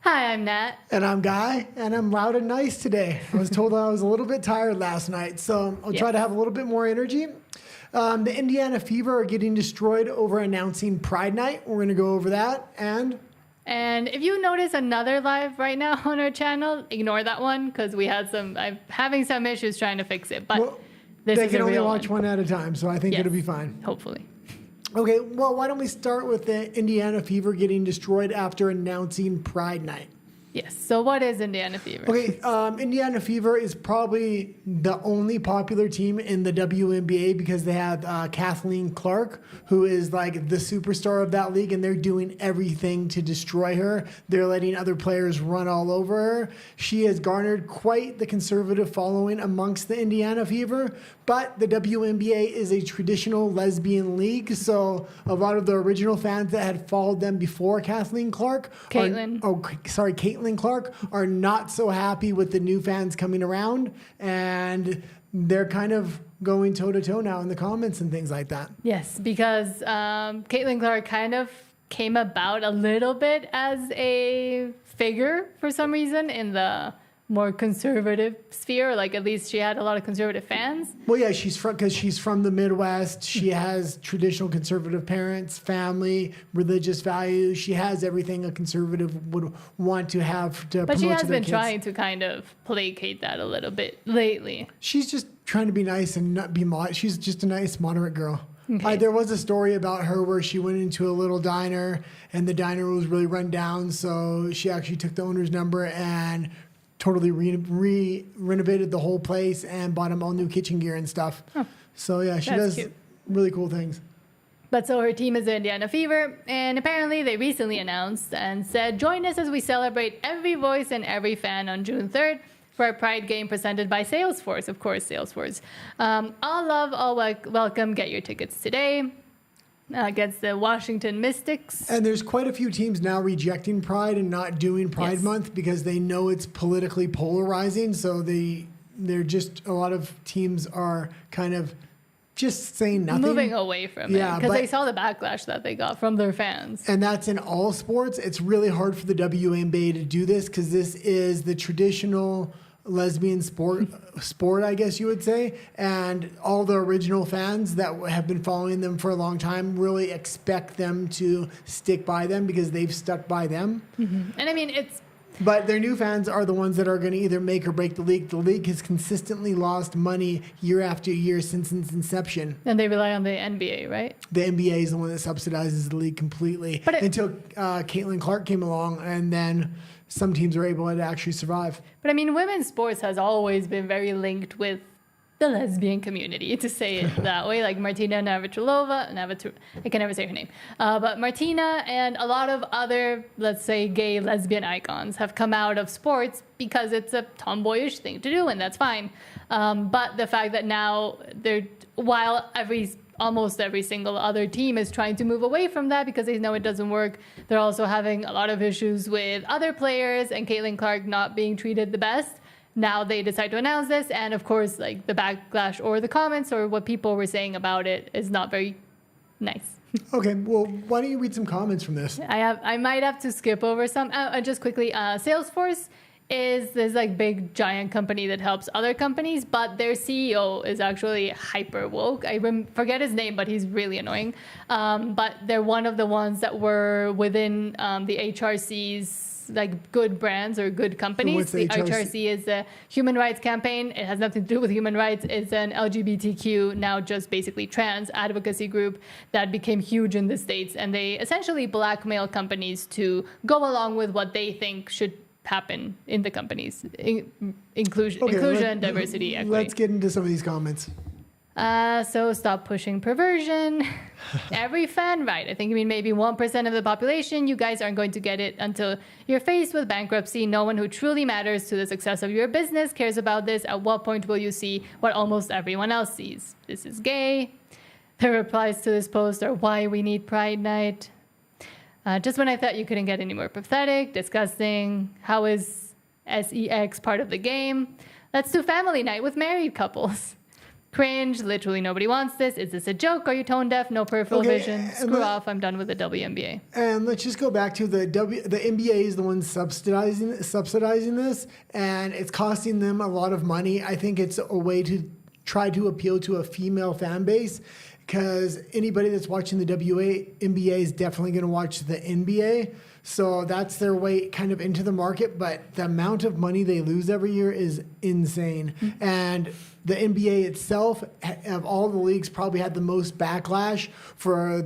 Hi, I'm Nat. And I'm Guy, and I'm loud and nice today. I was told I was a little bit tired last night, so I'll try to have a little bit more energy. The Indiana Fever are getting destroyed over announcing Pride Night. We're going to go over that. And if you notice another live right now on our channel, ignore that one because I'm having some issues trying to fix it. But this they is can a only real watch one at a time, so I think it'll be fine. Hopefully. Okay, well, why don't we start with the Indiana Fever getting destroyed after announcing Pride Night? Yes. So what is Indiana Fever? Okay, Indiana Fever is probably the only popular team in the WNBA because they have Kathleen Clark, who is like the superstar of that league, and they're doing everything to destroy her. They're letting other players run all over her. She has garnered quite the conservative following amongst the Indiana Fever, but the WNBA is a traditional lesbian league, so a lot of the original fans that had followed them before Kathleen Clark, Caitlin Clark, are not so happy with the new fans coming around, and they're kind of going toe-to-toe now in the comments and things like that. Yes, because Caitlin Clark kind of came about a little bit as a figure for some reason in the more conservative sphere. Like, at least she had a lot of conservative fans. Well, yeah, she's from the Midwest. She has traditional conservative parents, family, religious values. She has everything a conservative would want to have to promote to their kids. But she has been trying to kind of placate that a little bit lately. She's just trying to be nice and not be she's just a nice, moderate girl. Okay. There was a story about her where she went into a little diner and the diner was really run down, so she actually took the owner's number and totally renovated the whole place and bought them all new kitchen gear and stuff. Oh, so yeah, she does really cool things. But so her team is the Indiana Fever, and apparently they recently announced and said, join us as we celebrate every voice and every fan on June 3rd for a Pride game presented by Salesforce. Of course, Salesforce. All love, all welcome. Get your tickets today. Against the Washington Mystics. And there's quite a few teams now rejecting Pride and not doing Pride Month because they know it's politically polarizing. So they're just, a lot of teams are kind of just saying nothing. Moving away from it because they saw the backlash that they got from their fans. And that's in all sports. It's really hard for the WNBA to do this because this is the traditional lesbian sport, I guess you would say, and all the original fans that have been following them for a long time really expect them to stick by them because they've stuck by them. Mm-hmm. And I mean, but their new fans are the ones that are going to either make or break the league. The league has consistently lost money year after year since its inception. And they rely on the NBA, right? The NBA is the one that subsidizes the league completely until Caitlin Clark came along, and then some teams are able to actually survive. But I mean, women's sports has always been very linked with the lesbian community, to say it that way. Like Martina Navratilova, I can never say her name. But Martina and a lot of other, let's say, gay lesbian icons have come out of sports because it's a tomboyish thing to do, and that's fine. But the fact that now while almost every single other team is trying to move away from that because they know it doesn't work, they're also having a lot of issues with other players and Caitlin Clark not being treated the best. Now they decide to announce this, and of course, like the backlash or the comments or what people were saying about it is not very nice. Okay, well, why don't you read some comments from this? I might have to skip over some. Just quickly, Salesforce is this like big giant company that helps other companies, but their CEO is actually hyper woke. I forget his name, but he's really annoying. But they're one of the ones that were within the HRC's like good brands or good companies. So what's the HRC is a human rights campaign. It has nothing to do with human rights. It's an LGBTQ, now just basically trans advocacy group that became huge in the States. And they essentially blackmail companies to go along with what they think should happen in the companies. Inclusion, diversity, equity. Let's get into some of these comments. So stop pushing perversion. Every fan right. I think maybe 1% of the population. You guys aren't going to get it until you're faced with bankruptcy. No one who truly matters to the success of your business cares about this. At what point will you see what almost everyone else sees? This is gay. The replies to this post are why we need Pride Night. Just when I thought you couldn't get any more pathetic, disgusting. How is sex part of the game? Let's do family night with married couples. Cringe. Literally nobody wants this. Is this a joke? Are you tone deaf? No peripheral vision. Screw off. I'm done with the WNBA. And let's just go back to the NBA is the one subsidizing this, and it's costing them a lot of money. I think it's a way to try to appeal to a female fan base, because anybody that's watching the WNBA is definitely going to watch the NBA. So that's their way kind of into the market. But the amount of money they lose every year is insane. Mm-hmm. And the NBA itself, of all the leagues, probably had the most backlash for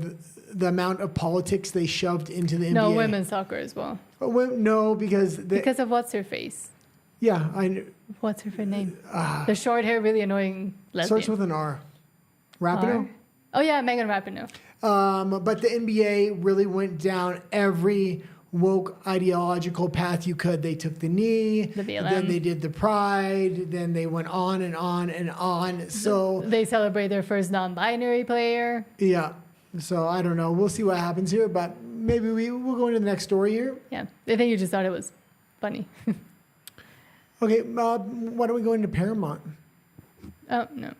the amount of politics they shoved into the NBA. No, women's soccer as well. No, because of what's her face? Yeah, I. What's her name? The short hair, really annoying lesbian. Starts with an R. Rapinoe? R? Oh yeah, Megan Rapinoe. But the NBA really went down every woke ideological path you could. They took the knee, the BLM. Then they did the pride, then they went on and on and on. So they celebrate their first non-binary player. Yeah. So I don't know. We'll see what happens here, but maybe we'll go into the next story here. Yeah, I think you just thought it was funny. Okay, why don't we go into Paramount? Oh no.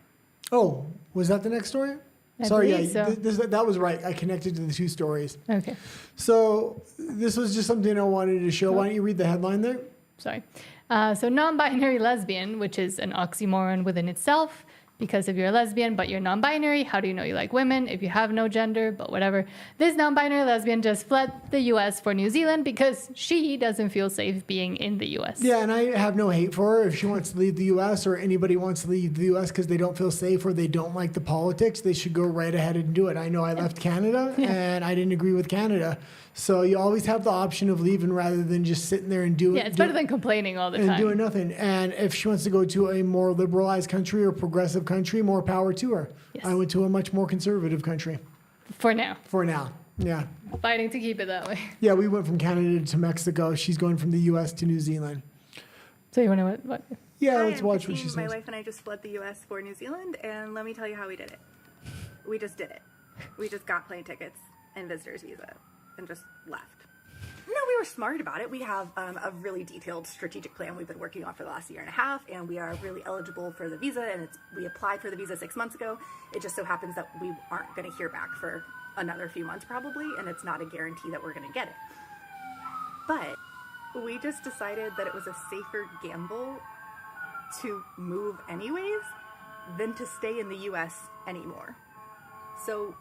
Oh, was that the next story? Sorry, yeah, so. That was right. I connected to the two stories. Okay. So this was just something I wanted to show. Why don't you read the headline there? Sorry. So non-binary lesbian, which is an oxymoron within itself, because if you're a lesbian but you're non-binary, how do you know you like women if you have no gender? But whatever. This non-binary lesbian just fled the U.S. for New Zealand because she doesn't feel safe being in the U.S. Yeah, and I have no hate for her. If she wants to leave the U.S. or anybody wants to leave the U.S. because they don't feel safe or they don't like the politics, they should go right ahead and do it. I know I left Canada and I didn't agree with Canada. So you always have the option of leaving rather than just sitting there and doing. Yeah, it's better than complaining all the time. And doing nothing. And if she wants to go to a more liberalized country or progressive country, more power to her. Yes. I went to a much more conservative country. For now. For now, yeah. Fighting to keep it that way. Yeah, we went from Canada to Mexico. She's going from the U.S. to New Zealand. So you want to what? Yeah, Hi, let's watch Christine. what she says. My wife and I just fled the U.S. for New Zealand, and let me tell you how we did it. We just did it. We just got plane tickets and visitor's visa and just left. No, we were smart about it. We have a really detailed strategic plan we've been working on for the last year and a half, and we are really eligible for the visa, and we applied for the visa 6 months ago. It just so happens that we aren't going to hear back for another few months probably, and it's not a guarantee that we're going to get it. But we just decided that it was a safer gamble to move anyways than to stay in the U.S. anymore. So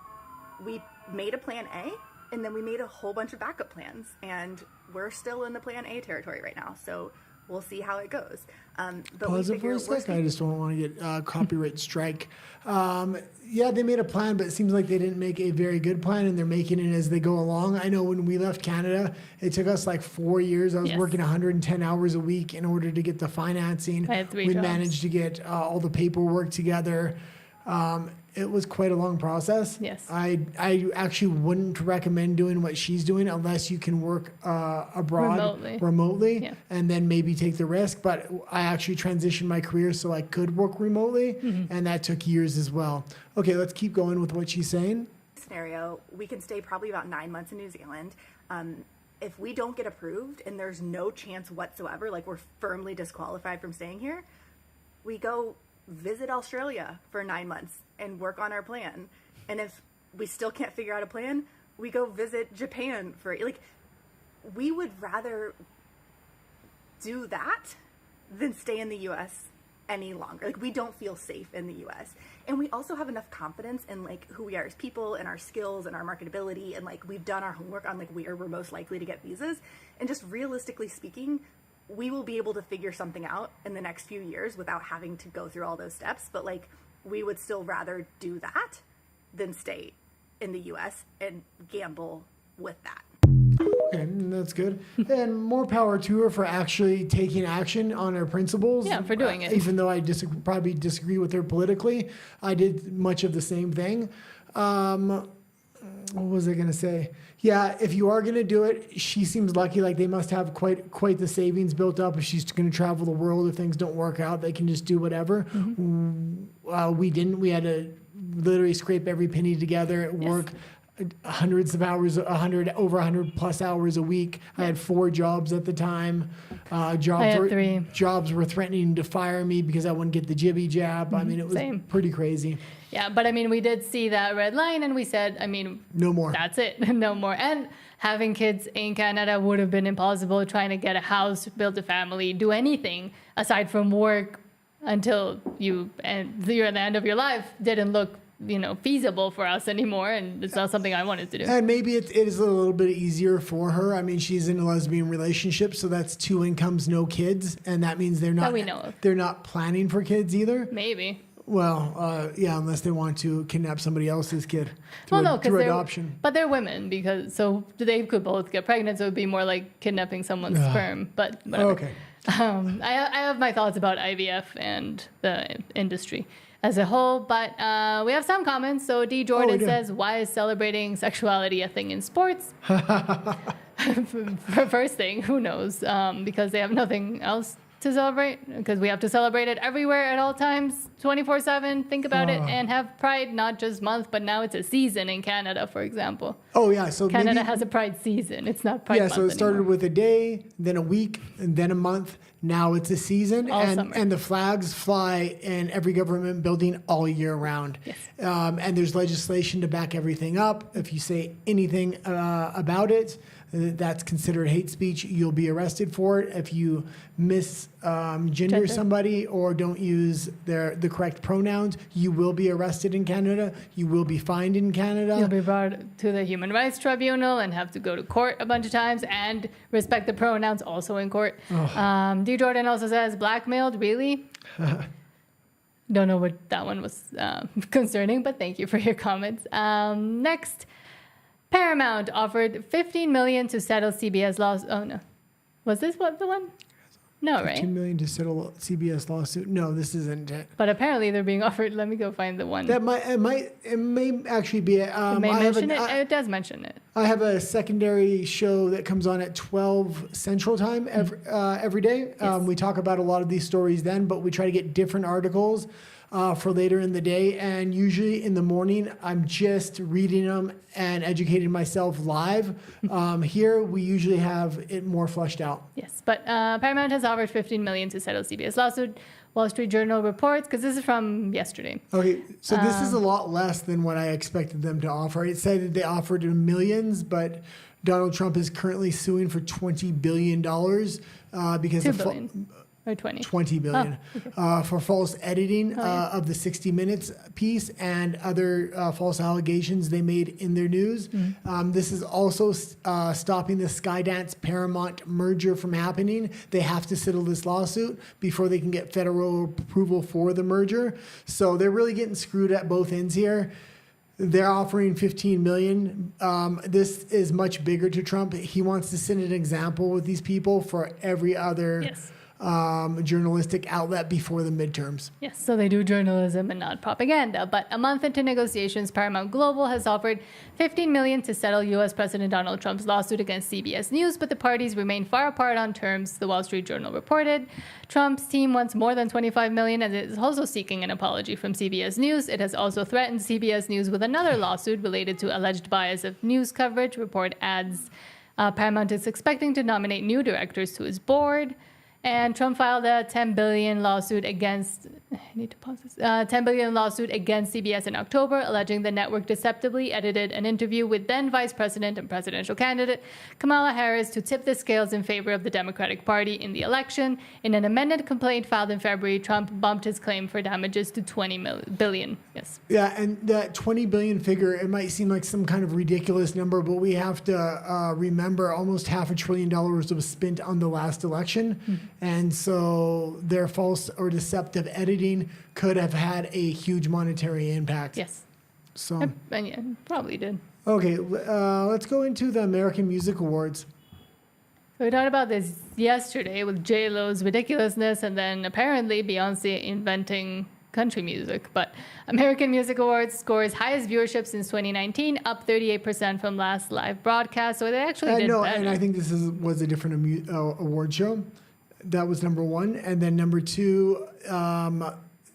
we made a plan A, and then we made a whole bunch of backup plans, and we're still in the plan A territory right now. So we'll see how it goes. But Pause it for a second. I just don't want to get copyright strike. Yeah, they made a plan, but it seems like they didn't make a very good plan, and they're making it as they go along. I know when we left Canada, it took us like 4 years. I was working 110 hours a week in order to get the financing. I had 3 we jobs. managed to get all the paperwork together. It was quite a long process. Yes. I actually wouldn't recommend doing what she's doing unless you can work abroad remotely and then maybe take the risk. But I actually transitioned my career so I could work remotely, and that took years as well. Okay, let's keep going with what she's saying. Scenario, we can stay probably about 9 months in New Zealand. If we don't get approved and there's no chance whatsoever, like we're firmly disqualified from staying here, we go visit Australia for 9 months and work on our plan. And if we still can't figure out a plan, we go visit Japan for, like, we would rather do that than stay in the US any longer. Like, we don't feel safe in the US. And we also have enough confidence in, like, who we are as people and our skills and our marketability, and, like, we've done our homework on, like, where we're most likely to get visas. And just realistically speaking, we will be able to figure something out in the next few years without having to go through all those steps. But, like, we would still rather do that than stay in the US and gamble with that. Okay, that's good. And more power to her for actually taking action on her principles. Yeah, for doing it. Even though I probably disagree with her politically, I did much of the same thing. What was I going to say? Yeah, if you are going to do it, she seems lucky. Like, they must have quite the savings built up. If she's going to travel the world, if things don't work out, they can just do whatever. We didn't. We had to literally scrape every penny together at work. hundreds of hours, over 100 plus hours a week. I had 4 jobs at the time. I had 3. Jobs were threatening to fire me because I wouldn't get the jibby jab. I mean, it was Same. pretty crazy. Yeah, but I mean, we did see that red line and we said, I mean, no more. That's it. No more. And having kids in Canada would have been impossible. Trying to get a house, build a family, do anything aside from work until you're at the end of your life didn't look feasible for us anymore, and it's not something I wanted to do. And maybe it is a little bit easier for her. I mean, she's in a lesbian relationship, so that's 2 incomes, no kids, and that means they're not that we know of. They're not planning for kids either. Maybe. Well, yeah, unless they want to kidnap somebody else's kid through adoption. But they're women, so they could both get pregnant, so it would be more like kidnapping someone's sperm. But whatever. Okay. I have my thoughts about IVF and the industry as a whole, but we have some comments. So D. Jordan says, why is celebrating sexuality a thing in sports? First thing, who knows? Because they have nothing else to celebrate, because we have to celebrate it everywhere at all times, 24/7. Think about it, and have Pride not just month, but now it's a season in Canada, for example. Oh yeah, so Canada has a Pride season. It's not Pride month so it started anymore. with a day, then a week, and then a month. Now it's a season, and the flags fly in every government building all year round. Yes. And there's legislation to back everything up. If you say anything about it, that's considered hate speech. You'll be arrested for it. If you misgender somebody or don't use the correct pronouns, you will be arrested in Canada. You will be fined in Canada. You'll be brought to the Human Rights Tribunal and have to go to court a bunch of times and respect the pronouns also in court. D. Jordan also says, blackmailed, really? Don't know what that one was concerning, but thank you for your comments. Next. Paramount offered $15 million to settle CBS lawsuit. Oh no, was this what the one? No, right? $15 million to settle CBS lawsuit. No, this isn't it. But apparently they're being offered. Let me go find the one. It may actually be. It may mention it. It does mention it. I have a secondary show that comes on at 12 Central Time every day. Yes. We talk about a lot of these stories then, but we try to get different articles for later in the day. And usually in the morning, I'm just reading them and educating myself live. Here, we usually have it more fleshed out. Yes, but Paramount has offered $15 million to settle CBS lawsuit. Wall Street Journal reports, because this is from yesterday. Okay, so this is a lot less than what I expected them to offer. It said that they offered millions, but Donald Trump is currently suing for $20 billion because $2 billion. Or 20 billion for false editing of the 60 Minutes piece and other false allegations they made in their news. This is also stopping the Skydance Paramount merger from happening. They have to settle this lawsuit before they can get federal approval for the merger. So they're really getting screwed at both ends here. They're offering $15 million. This is much bigger to Trump. He wants to set an example with these people for every other journalistic outlet before the midterms. Yes, so they do journalism and not propaganda. But a month into negotiations, Paramount Global has offered $15 million to settle U.S. President Donald Trump's lawsuit against CBS News, but the parties remain far apart on terms, the Wall Street Journal reported. Trump's team wants more than $25 million and is also seeking an apology from CBS News. It has also threatened CBS News with another lawsuit related to alleged bias of news coverage. Report adds Paramount is expecting to nominate new directors to his board. And Trump filed a $10 billion lawsuit against $10 billion lawsuit against CBS in October, alleging the network deceptively edited an interview with then Vice President and presidential candidate Kamala Harris to tip the scales in favor of the Democratic Party in the election. In an amended complaint filed in February, Trump bumped his claim for damages to $20 billion. Yes. Yeah, and that $20 billion figure, it might seem like some kind of ridiculous number, but we have to remember almost $500 billion was spent on the last election. And so their false or deceptive editing could have had a huge monetary impact. Yes. So. And yeah, probably did. Okay, let's go into the American Music Awards. So we talked about this yesterday with J-Lo's ridiculousness and then apparently Beyonce inventing country music. But American Music Awards scores highest viewership since 2019, up 38% from last live broadcast. So they actually did better. And I think this was a different award show. That was number one. And then number two,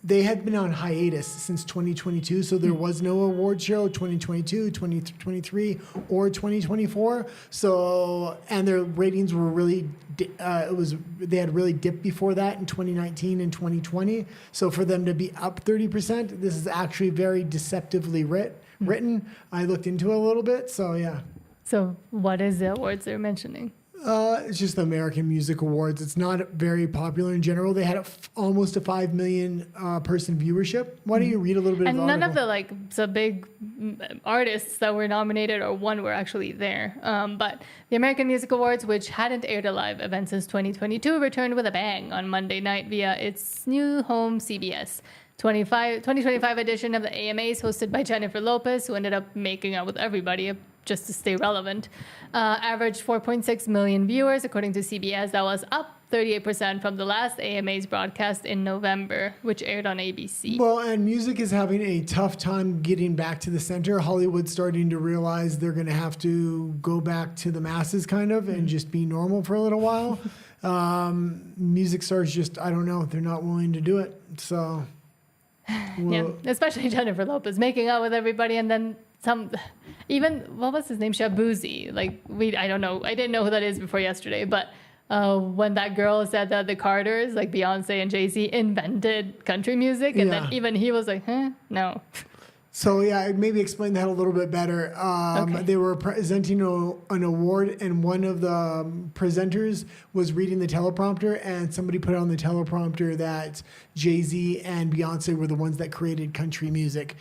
they had been on hiatus since 2022, so there was no award show 2022, 2023, or 2024. So, and their ratings were really, they had really dipped before that in 2019 and 2020. So for them to be up 30%, this is actually very deceptively written. I looked into it a little bit, so yeah. So what is the awards they're mentioning? It's just the American Music Awards. It's not very popular in general. They had almost a 5 million person viewership. Why don't you read a little bit of the And none article? of the big artists that were nominated or won were actually there. But the American Music Awards, which hadn't aired a live event since 2022, returned with a bang on Monday night via its new home CBS. 2025 edition of the AMAs, hosted by Jennifer Lopez, who ended up making out with everybody just to stay relevant, averaged 4.6 million viewers, according to CBS. That was up 38% from the last AMAs broadcast in November, which aired on ABC. Well, and music is having a tough time getting back to the center. Hollywood's starting to realize they're going to have to go back to the masses kind of and just be normal for a little while. Music stars just, I don't know, they're not willing to do it. So, Yeah, especially Jennifer Lopez making out with everybody, and then even what was his name, Shabuzi? I don't know, I didn't know who that is before yesterday, but when that girl said that the Carters, like Beyonce and Jay-Z, invented country music, and then even he was like, no. So yeah, maybe explain that a little bit better. Okay. They were presenting an award, and one of the presenters was reading the teleprompter, and somebody put on the teleprompter that Jay-Z and Beyonce were the ones that created country music.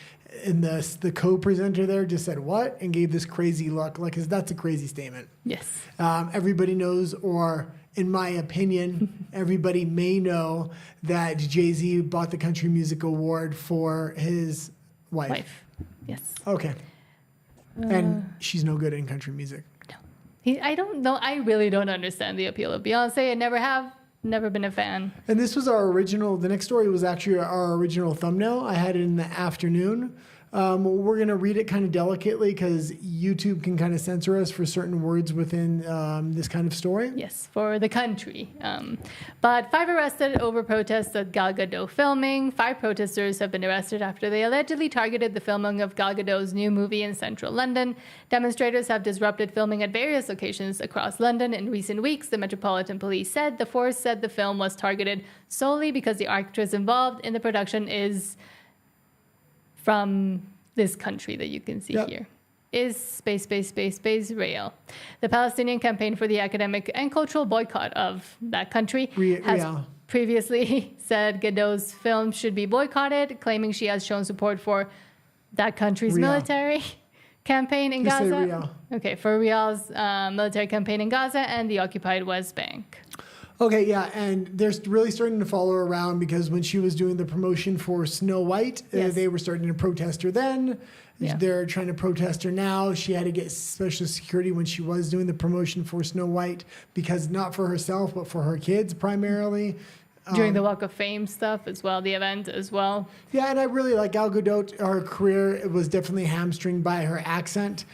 And the co-presenter there just said, what? And gave this crazy look, like, 'cause that's a crazy statement. Yes. Everybody knows, or in my opinion, everybody may know that Jay-Z bought the Country Music Award for his wife. Yes. Okay. And she's no good in country music. I don't know. I really don't understand the appeal of Beyonce. I never have. Never been a fan. And this was our original, the next story was actually our original thumbnail. I had it in the afternoon. We're going to read it kind of delicately because YouTube can kind of censor us for certain words within this kind of story. Yes, for the country. But 5 arrested over protests at Gal Gadot filming. 5 protesters have been arrested after they allegedly targeted the filming of Gal Gadot's new movie in central London. Demonstrators have disrupted filming at various locations across London in recent weeks. The Metropolitan Police said the force said the film was targeted solely because the actress involved in the production is from this country that you can see here. Is space real. The Palestinian campaign for the academic and cultural boycott of that country has previously said Gadot's film should be boycotted, claiming she has shown support for that country's military campaign in Gaza. Okay, for Riyadh's military campaign in Gaza and the occupied West Bank. Okay, yeah, and they're really starting to follow her around because when she was doing the promotion for Snow White, they were starting to protest her then. Yeah. They're trying to protest her now. She had to get special security when she was doing the promotion for Snow White because not for herself, but for her kids primarily. During the Walk of Fame stuff as well, the event as well. Yeah, and I really like Gal Gadot. Her career was definitely hamstringed by her accent.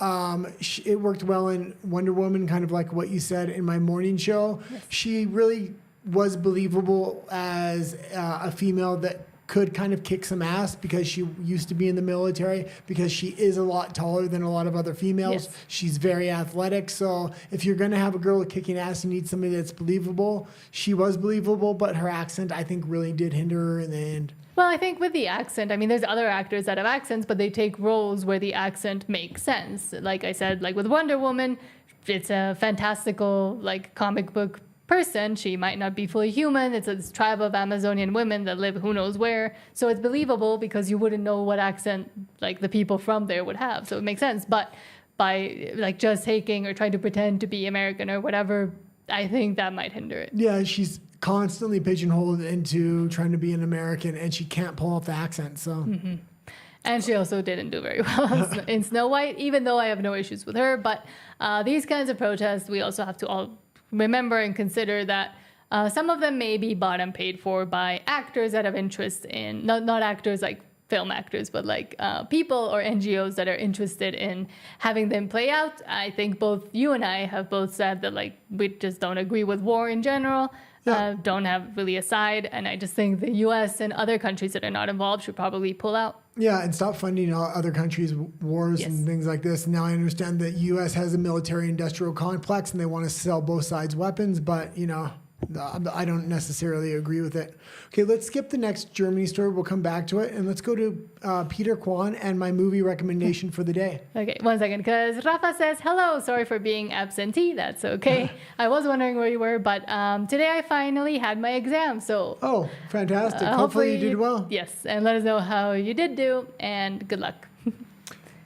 It worked well in Wonder Woman, kind of like what you said in my morning show. Yes. She really was believable as a female that could kind of kick some ass because she used to be in the military, because she is a lot taller than a lot of other females. Yes. She's very athletic. So if you're going to have a girl kicking ass, you need somebody that's believable. She was believable, but her accent, I think, really did hinder her in the end. Well, I think with the accent, I mean, there's other actors that have accents, but they take roles where the accent makes sense. Like I said, like with Wonder Woman, it's a fantastical, like, comic book person. She might not be fully human. It's a tribe of Amazonian women that live who knows where. So it's believable because you wouldn't know what accent, like, the people from there would have. So it makes sense. But by, like, just taking or trying to pretend to be American or whatever, I think that might hinder it. Yeah, she's constantly pigeonholed into trying to be an American, and she can't pull off the accent. So, and she also didn't do very well in Snow White, even though I have no issues with her. But these kinds of protests, we also have to all remember and consider that some of them may be bought and paid for by actors that have interest in not actors like film actors, but like people or NGOs that are interested in having them play out. I think both you and I have both said that, like, we just don't agree with war in general. don't have really a side. And I just think the U.S. and other countries that are not involved should probably pull out. Yeah, and stop funding other countries' wars and things like this. Now I understand that U.S. has a military-industrial complex and they want to sell both sides weapons, but, I don't necessarily agree with it. Okay, let's skip the next Germany story. We'll come back to it. And let's go to Peter Kwan and my movie recommendation for the day. Okay, 1 second, because Rafa says, hello, sorry for being absentee. That's okay. I was wondering where you were, but today I finally had my exam. So Oh, fantastic. Hopefully you did well. Yes, and let us know how you did do, and good luck.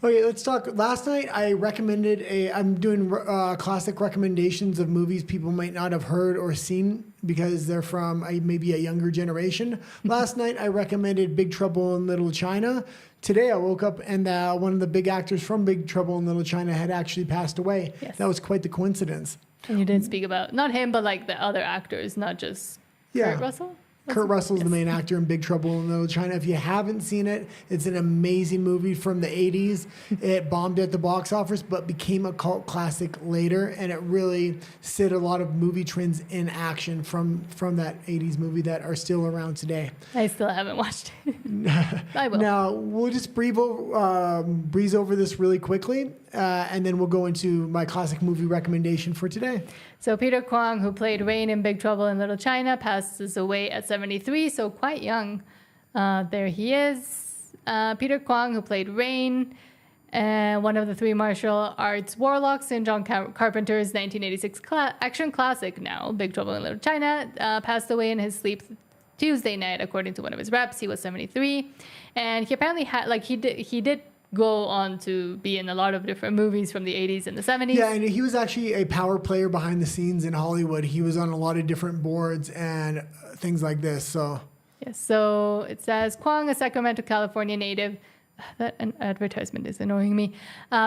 Okay, let's talk. Last night I recommended I'm doing classic recommendations of movies people might not have heard or seen because they're from maybe a younger generation. Last night I recommended Big Trouble in Little China. Today I woke up and one of the big actors from Big Trouble in Little China had actually passed away. Yes. That was quite the coincidence. And you didn't speak about, not him, but like the other actors, not just Kurt Russell? Kurt Russell's the main actor in Big Trouble in Little China. If you haven't seen it, it's an amazing movie from the 80s. It bombed at the box office, but became a cult classic later, and it really set a lot of movie trends in action from that 80s movie that are still around today. I still haven't watched it. I will. Now, we'll just breeze over this really quickly, and then we'll go into my classic movie recommendation for today. So Peter Kwong, who played Rain in Big Trouble in Little China, passes away at 73, so quite young. There he is. Peter Kwong, who played Rain, one of the three martial arts warlocks in John Carpenter's 1986 action classic now, Big Trouble in Little China, passed away in his sleep Tuesday night, according to one of his reps. He was 73. And he apparently had, he did go on to be in a lot of different movies from the 80s and the 70s. Yeah, and he was actually a power player behind the scenes in Hollywood. He was on a lot of different boards and things like this. So yes, so it says Kwong, a Sacramento, California native, that an advertisement is annoying me,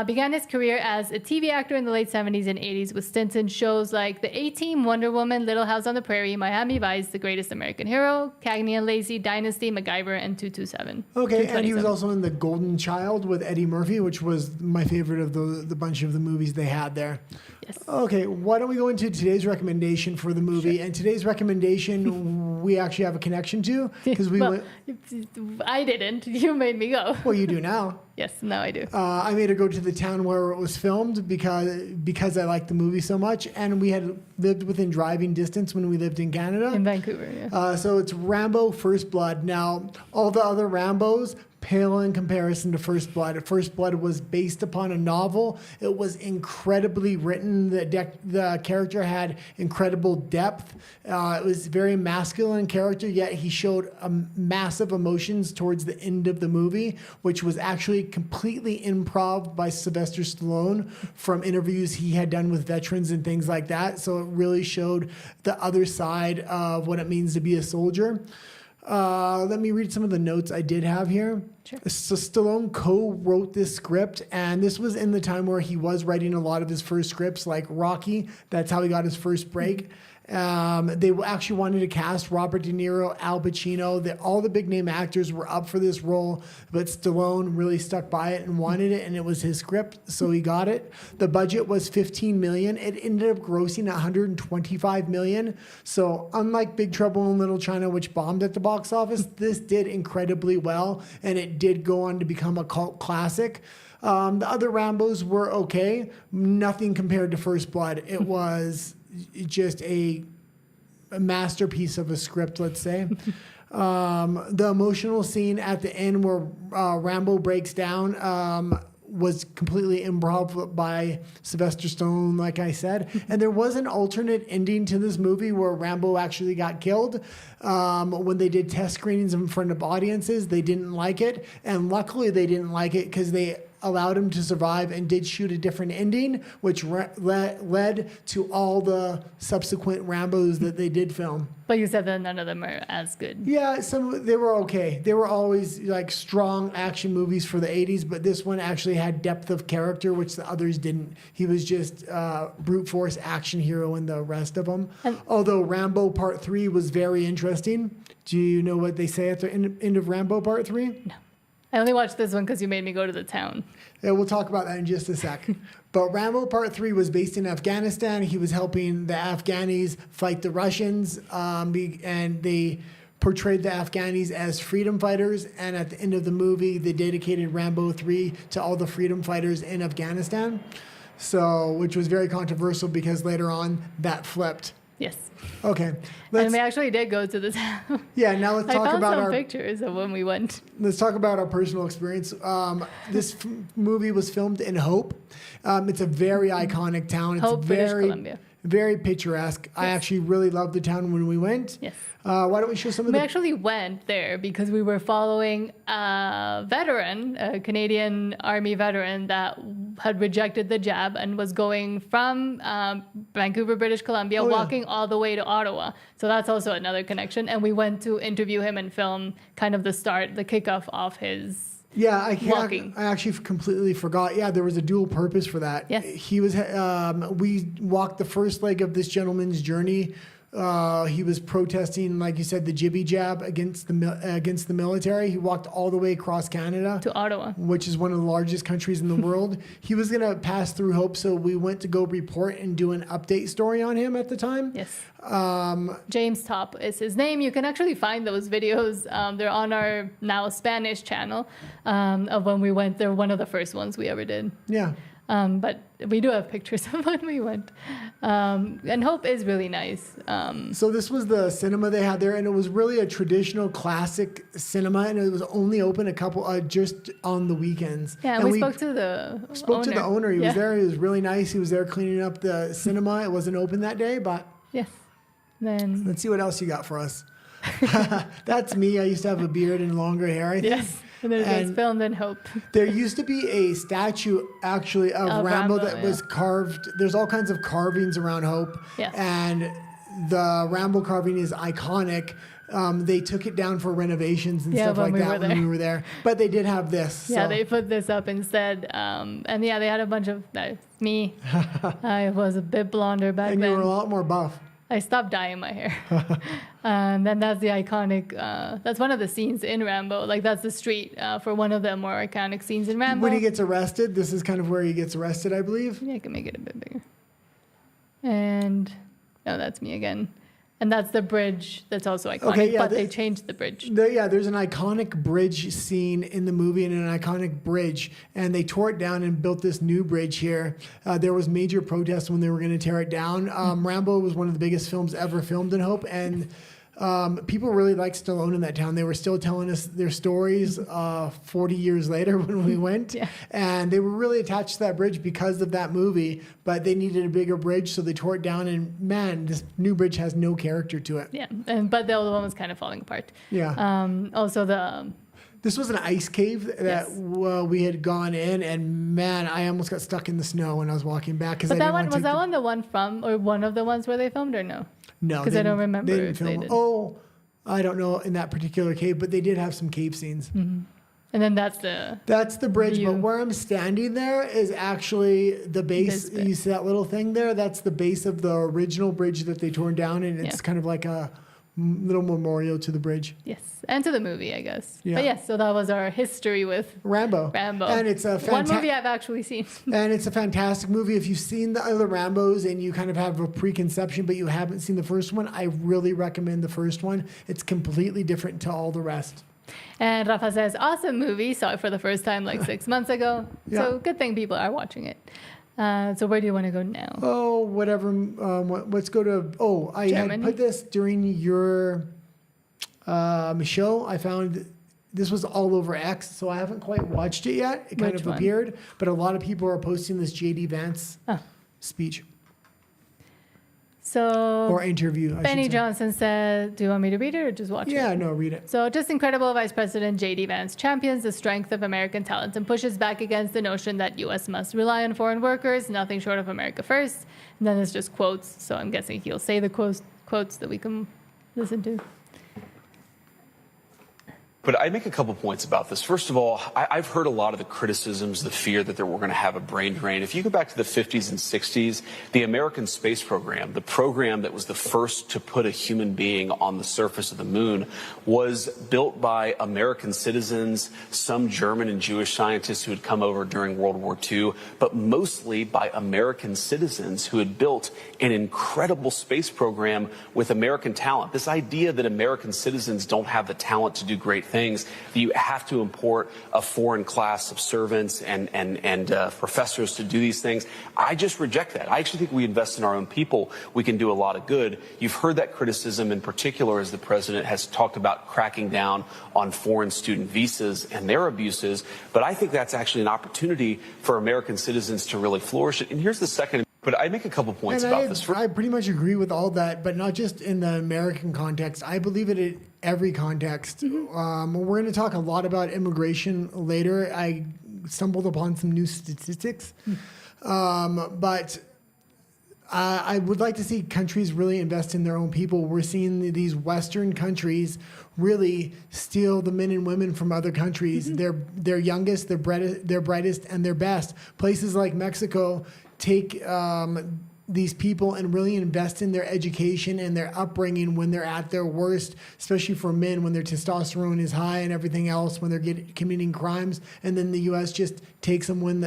began his career as a TV actor in the late 70s and 80s with stints in shows like The A-Team, Wonder Woman, Little House on the Prairie, Miami Vice, The Greatest American Hero, Cagney and Lacey, Dynasty, MacGyver, and 227. Okay, and he was also in The Golden Child with Eddie Murphy, which was my favorite of the bunch of the movies they had there. Yes. Okay, why don't we go into today's recommendation for the movie? Sure. And today's recommendation we actually have a connection to because I didn't. You made me go. Well, you do now. Yes, now I do. I made her go to the town where it was filmed because I liked the movie so much, and we had lived within driving distance when we lived in Canada. In Vancouver, yeah. So it's Rambo First Blood. Now, all the other Rambos pale in comparison to First Blood. First Blood was based upon a novel. It was incredibly written. The character had incredible depth. It was very masculine character, yet he showed massive emotions towards the end of the movie, which was actually completely improv by Sylvester Stallone from interviews he had done with veterans and things like that. So it really showed the other side of what it means to be a soldier. Let me read some of the notes I did have here. Sure. So Stallone co-wrote this script, and this was in the time where he was writing a lot of his first scripts, like Rocky. That's how he got his first break. They actually wanted to cast Robert De Niro, Al Pacino. All the big name actors were up for this role, but Stallone really stuck by it and wanted it, and it was his script, so he got it. The budget was $15 million. It ended up grossing $125 million. So unlike Big Trouble in Little China, which bombed at the box office, this did incredibly well, and it did go on to become a cult classic. The other Rambos were okay. Nothing compared to First Blood. It was just a masterpiece of a script, let's say. The emotional scene at the end where Rambo breaks down was completely improv by Sylvester Stallone, like I said. And there was an alternate ending to this movie where Rambo actually got killed. When they did test screenings in front of audiences, they didn't like it. And luckily they didn't like it because they allowed him to survive and did shoot a different ending, which led to all the subsequent Rambos that they did film. But you said that none of them are as good. Yeah, they were okay. They were always like strong action movies for the 80s, but this one actually had depth of character, which the others didn't. He was just brute force action hero in the rest of them. Although Rambo Part 3 was very interesting. Do you know what they say at the end of Rambo Part 3? No. I only watched this one because you made me go to the town. Yeah, we'll talk about that in just a sec. But Rambo Part 3 was based in Afghanistan. He was helping the Afghanis fight the Russians, and they portrayed the Afghanis as freedom fighters. And at the end of the movie, they dedicated Rambo 3 to all the freedom fighters in Afghanistan. So, which was very controversial because later on that flipped. Yes. Okay. And we actually did go to the town. Yeah, now let's talk about some pictures of when we went. Let's talk about our personal experience. This movie was filmed in Hope. It's a very iconic town. It's Hope, British Columbia. Very picturesque. Yes. I actually really loved the town when we went. Yes. Why don't we show some of We actually went there because we were following a veteran, a Canadian Army veteran that had rejected the jab and was going from Vancouver, British Columbia, walking all the way to Ottawa. So that's also another connection. And we went to interview him and film kind of the kickoff of his walking. I actually completely forgot. Yeah, there was a dual purpose for that. Yes. He was. We walked the first leg of this gentleman's journey. He was protesting, like you said, the jibby jab against the military. He walked all the way across Canada to Ottawa, which is one of the largest countries in the world. He was going to pass through Hope, so we went to go report and do an update story on him at the time. Yes. James Top is his name. You can actually find those videos. They're on our now Spanish channel of when we went. They're one of the first ones we ever did. Yeah. But we do have pictures of when we went. And Hope is really nice. So this was the cinema they had there, and it was really a traditional classic cinema, and it was only open just on the weekends. Yeah, and we spoke to the owner. He was there. He was really nice. He was there cleaning up the cinema. It wasn't open that day, but... Yes. Then let's see what else you got for us. That's me. I used to have a beard and longer hair, I think. Yes. And it's filmed in Hope. There used to be a statue, actually, of Rambo that was carved. There's all kinds of carvings around Hope. Yes. And the Rambo carving is iconic. They took it down for renovations and stuff like that when we were there. But they did have this. Yeah, they put this up instead. And yeah, they had a bunch of... me. I was a bit blonder back then. And you were a lot more buff. I stopped dyeing my hair. And then that's the iconic, that's one of the scenes in Rambo. Like that's the street for one of the more iconic scenes in Rambo. When he gets arrested, this is kind of where he gets arrested, I believe. Yeah, I can make it a bit bigger. And, no, that's me again. And that's the bridge that's also iconic, but they changed the bridge. There's an iconic bridge scene in the movie and an iconic bridge, and they tore it down and built this new bridge here. There was major protests when they were going to tear it down. Rambo was one of the biggest films ever filmed in Hope, and people really liked Stallone in that town. They were still telling us their stories 40 years later when we went. Yeah. And they were really attached to that bridge because of that movie, but they needed a bigger bridge, so they tore it down. And man, this new bridge has no character to it. Yeah, but the old one was kind of falling apart. Yeah. Also, this was an ice cave that we had gone in, and man, I almost got stuck in the snow when I was walking back. But that one, was that one the one from, or one of the ones where they filmed, or no? No, because I don't remember. They didn't film. Oh, I don't know in that particular cave, but they did have some cave scenes. Mm-hmm. And then that's the bridge. View. But where I'm standing there is actually the base. You see that little thing there? That's the base of the original bridge that they tore down, and it's kind of like a little memorial to the bridge. Yes, and to the movie, I guess. Yeah. But yes, so that was our history with Rambo. And it's a one movie I've actually seen. And it's a fantastic movie. If you've seen the other Rambos and you kind of have a preconception, but you haven't seen the first one, I really recommend the first one. It's completely different to all the rest. And Rafa says, awesome movie. Saw it for the first time like 6 months ago. Yeah. So good thing people are watching it. So where do you want to go now? Oh, whatever. Let's go to... I had put this during your show. I found this was all over X, so I haven't quite watched it yet. It kind of appeared. But a lot of people are posting this J.D. Vance speech. So, or interview. Benny Johnson said, do you want me to read it or just watch it? Yeah, no, read it. So, just incredible Vice President J.D. Vance champions the strength of American talent and pushes back against the notion that U.S. must rely on foreign workers, nothing short of America first. And then it's just quotes. So, I'm guessing he'll say the quotes that we can listen to. But I make a couple points about this. First of all, I've heard a lot of the criticisms, the fear that we're going to have a brain drain. If you go back to the 50s and 60s, the American space program, the program that was the first to put a human being on the surface of the moon, was built by American citizens, some German and Jewish scientists who had come over during World War II, but mostly by American citizens who had built an incredible space program with American talent. This idea that American citizens don't have the talent to do great things, that you have to import a foreign class of servants and professors to do these things, I just reject that. I actually think we invest in our own people, we can do a lot of good. You've heard that criticism in particular as the president has talked about cracking down on foreign student visas and their abuses, but I think that's actually an opportunity for American citizens to really flourish. And here's the second. But I make a couple points about this. I pretty much agree with all that, but not just in the American context. I believe it in every context. We're going to talk a lot about immigration later. I stumbled upon some new statistics, but I would like to see countries really invest in their own people. We're seeing these Western countries really steal the men and women from other countries. Their youngest, their brightest, and their best. Places like Mexico take these people and really invest in their education and their upbringing when they're at their worst, especially for men when their testosterone is high and everything else, when they're committing crimes. And then the U.S. just takes them when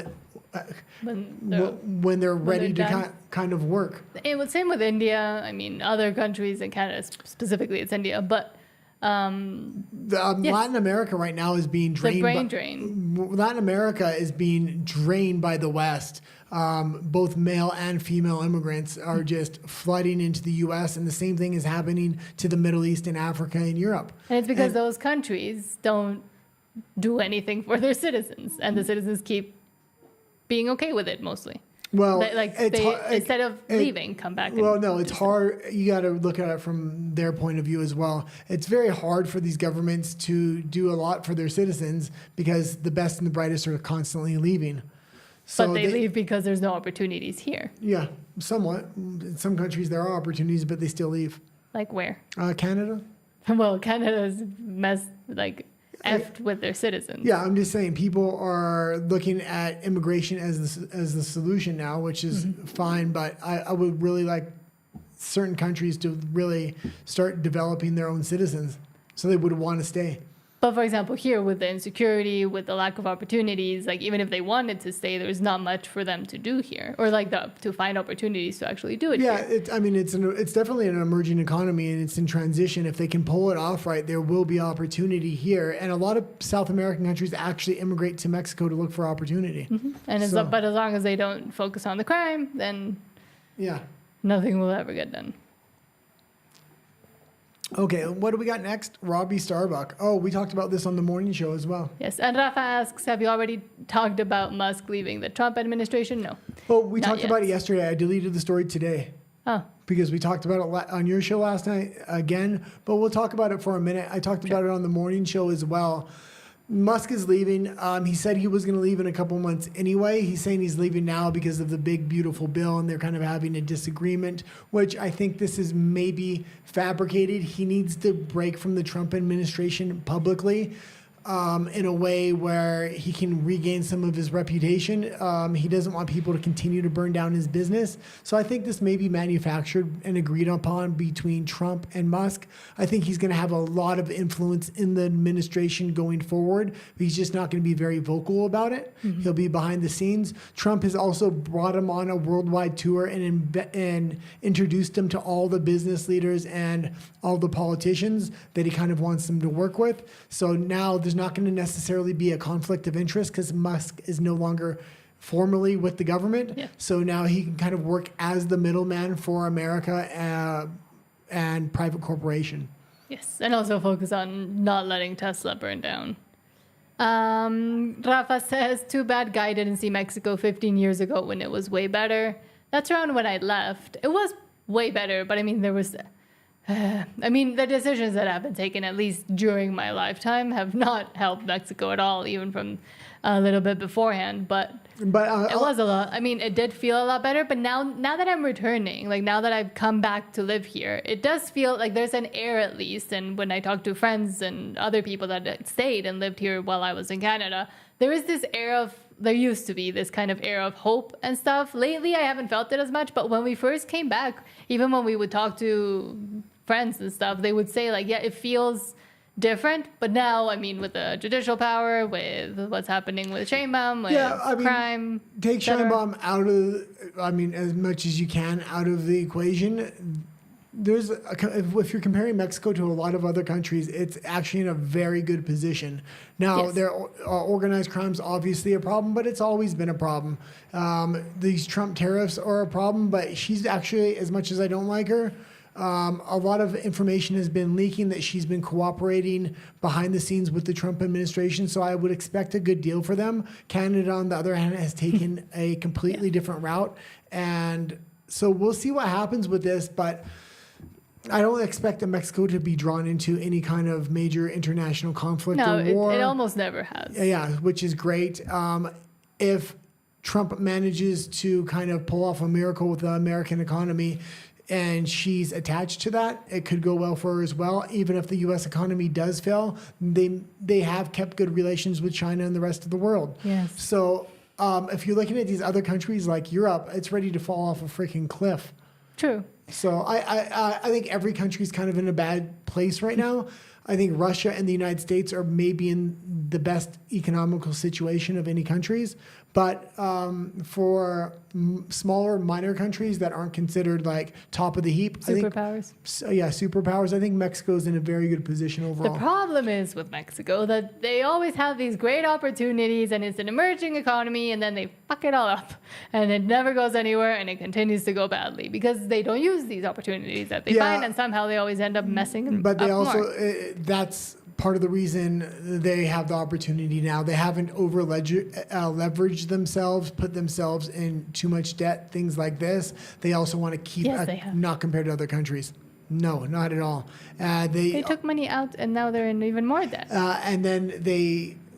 they're ready to kind of work. And same with India. I mean, other countries in Canada, specifically it's India, but Latin America right now is being drained. The brain drain. Latin America is being drained by the West. Both male and female immigrants are just flooding into the U.S., and the same thing is happening to the Middle East and Africa and Europe. And it's because those countries don't do anything for their citizens, and the citizens keep being okay with it mostly. Well, instead of leaving, come back. Well, no, it's hard. You got to look at it from their point of view as well. It's very hard for these governments to do a lot for their citizens because the best and the brightest are constantly leaving. So but they leave because there's no opportunities here. Yeah, somewhat. In some countries there are opportunities, but they still leave. Like where? Canada. Well, Canada's effed with their citizens. Yeah, I'm just saying people are looking at immigration as the solution now, which is fine. But I would really like certain countries to really start developing their own citizens so they would want to stay. But for example, here with the insecurity, with the lack of opportunities, like even if they wanted to stay, there's not much for them to do here, or to find opportunities to actually do it. Yeah, here. It's definitely an emerging economy and it's in transition. If they can pull it off right, there will be opportunity here. And a lot of South American countries actually immigrate to Mexico to look for opportunity. Mm-hmm. And but as long as they don't focus on the crime, then nothing will ever get done. Okay, what do we got next? Robbie Starbuck. Oh, we talked about this on the morning show as well. Yes, and Rafa asks, have you already talked about Musk leaving the Trump administration? No. Oh, we talked about it yesterday. I deleted the story today. Oh. Because we talked about it on your show last night again, but we'll talk about it for a minute. I talked about it on the morning show as well. Musk is leaving. He said he was going to leave in a couple months anyway. He's saying he's leaving now because of the big, beautiful bill, and they're kind of having a disagreement, which I think this is maybe fabricated. He needs to break from the Trump administration publicly in a way where he can regain some of his reputation. He doesn't want people to continue to burn down his business. So I think this may be manufactured and agreed upon between Trump and Musk. I think he's going to have a lot of influence in the administration going forward. But he's just not going to be very vocal about it. Mm-hmm. He'll be behind the scenes. Trump has also brought him on a worldwide tour and introduced him to all the business leaders and all the politicians that he kind of wants them to work with. So now there's not going to necessarily be a conflict of interest because Musk is no longer formally with the government. Yeah. So now he can kind of work as the middleman for America and private corporation. Yes, and also focus on not letting Tesla burn down. Rafa says, too bad Guy didn't see Mexico 15 years ago when it was way better. That's around when I left. It was way better, but I mean, there was... the decisions that have been taken, at least during my lifetime, have not helped Mexico at all, even from a little bit beforehand. But But It was a lot. I mean, it did feel a lot better. But now that I'm returning, like now that I've come back to live here, it does feel like there's an air at least. And when I talk to friends and other people that stayed and lived here while I was in Canada, there is this air of, there used to be this kind of air of hope and stuff. Lately, I haven't felt it as much. But when we first came back, even when we would talk to friends and stuff, they would say like, yeah, it feels different. But now, I mean, with the judicial power, with what's happening with Sheinbaum, with crime, take et cetera. Sheinbaum out of, I mean, as much as you can out of the equation. If you're comparing Mexico to a lot of other countries, it's actually in a very good position. Now, Yes. their organized crime's obviously a problem, but it's always been a problem. These Trump tariffs are a problem, but she's actually, as much as I don't like her, a lot of information has been leaking that she's been cooperating behind the scenes with the Trump administration. So I would expect a good deal for them. Canada, on the other hand, has taken a completely different route. And so we'll see what happens with this. But I don't expect that Mexico to be drawn into any kind of major international conflict No, or war. it almost never has. Yeah, which is great. If Trump manages to kind of pull off a miracle with the American economy and she's attached to that, it could go well for her as well. Even if the U.S. economy does fail, they have kept good relations with China and the rest of the world. Yes. So if you're looking at these other countries like Europe, it's ready to fall off a freaking cliff. True. So I think every country's kind of in a bad place right now. I think Russia and the United States are maybe in the best economical situation of any countries. But for smaller, minor countries that aren't considered like top of the heap, Superpowers. Superpowers. I think Mexico's in a very good position overall. The problem is with Mexico that they always have these great opportunities and it's an emerging economy and then they fuck it all up and it never goes anywhere and it continues to go badly because they don't use these opportunities that they find and somehow they always end up messing them But they up also, more. that's part of the reason they have the opportunity now. They haven't leveraged themselves, put themselves in too much debt, things like this. They also want to keep, they have. not compared to other countries. No, not at all. They took money out and now they're in even more debt. And then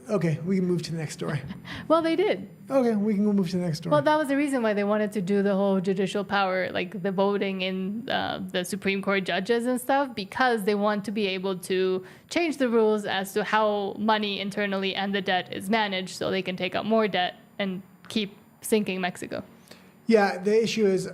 okay, we can move to the next story. Well, they did. Okay, we can go move to the next story. Well, that was the reason why they wanted to do the whole judicial power, like the voting in the Supreme Court judges and stuff, because they want to be able to change the rules as to how money internally and the debt is managed so they can take out more debt and keep sinking Mexico. Yeah, the issue is,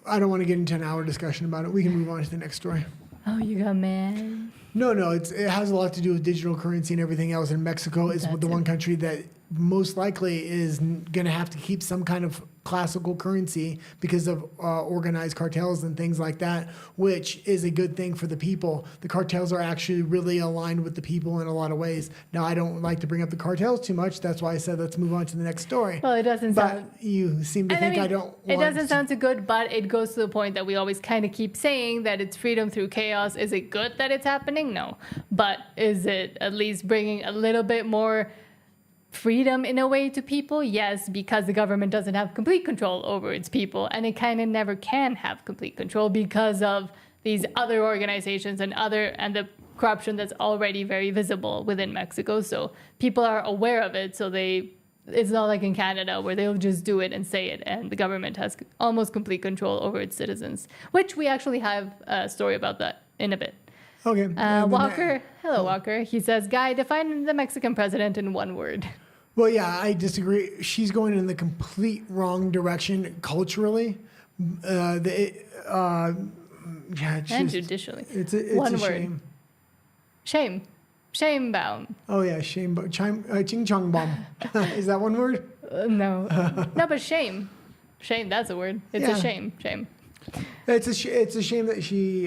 I don't want to get into an hour discussion about it. We can move on to the next story. Oh, you got mad? No, it has a lot to do with digital currency and everything else. And Mexico is the one country that most likely is going to have to keep some kind of classical currency because of organized cartels and things like that, which is a good thing for the people. The cartels are actually really aligned with the people in a lot of ways. Now, I don't like to bring up the cartels too much. That's why I said let's move on to the next story. Well, it doesn't But sound... you seem to think I don't It want doesn't sound too good, but it goes to the point that we always kind of keep saying that it's freedom through chaos. Is it good that it's happening? No. But is it at least bringing a little bit more freedom in a way to people? Yes, because the government doesn't have complete control over its people, and it kind of never can have complete control because of these other organizations and the corruption that's already very visible within Mexico. So people are aware of it, so it's not like in Canada where they'll just do it and say it, and the government has almost complete control over its citizens, which we actually have a story about that in a bit. Okay. Walker, hello, Walker. He says, Guy, define the Mexican president in one word. Well, yeah, I disagree. She's going in the complete wrong direction culturally. And judicially. It's one a word. shame. Shame. Shame-bound. Oh, yeah, shame. Ching chong bomb. Is that one word? No. No, but shame. Shame, that's a word. It's Yeah. a shame. Shame. It's a shame that she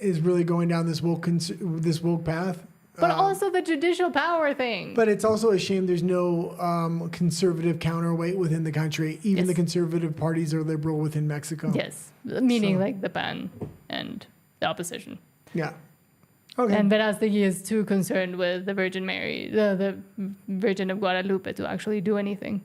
is really going down this woke path. But also the judicial power thing. But it's also a shame there's no conservative counterweight within the country. Even Yes. the conservative parties are liberal within Mexico. Yes. Meaning So- like the PAN and the opposition. Yeah. Okay. And Verástegui is too concerned with the Virgin Mary, the Virgin of Guadalupe to actually do anything.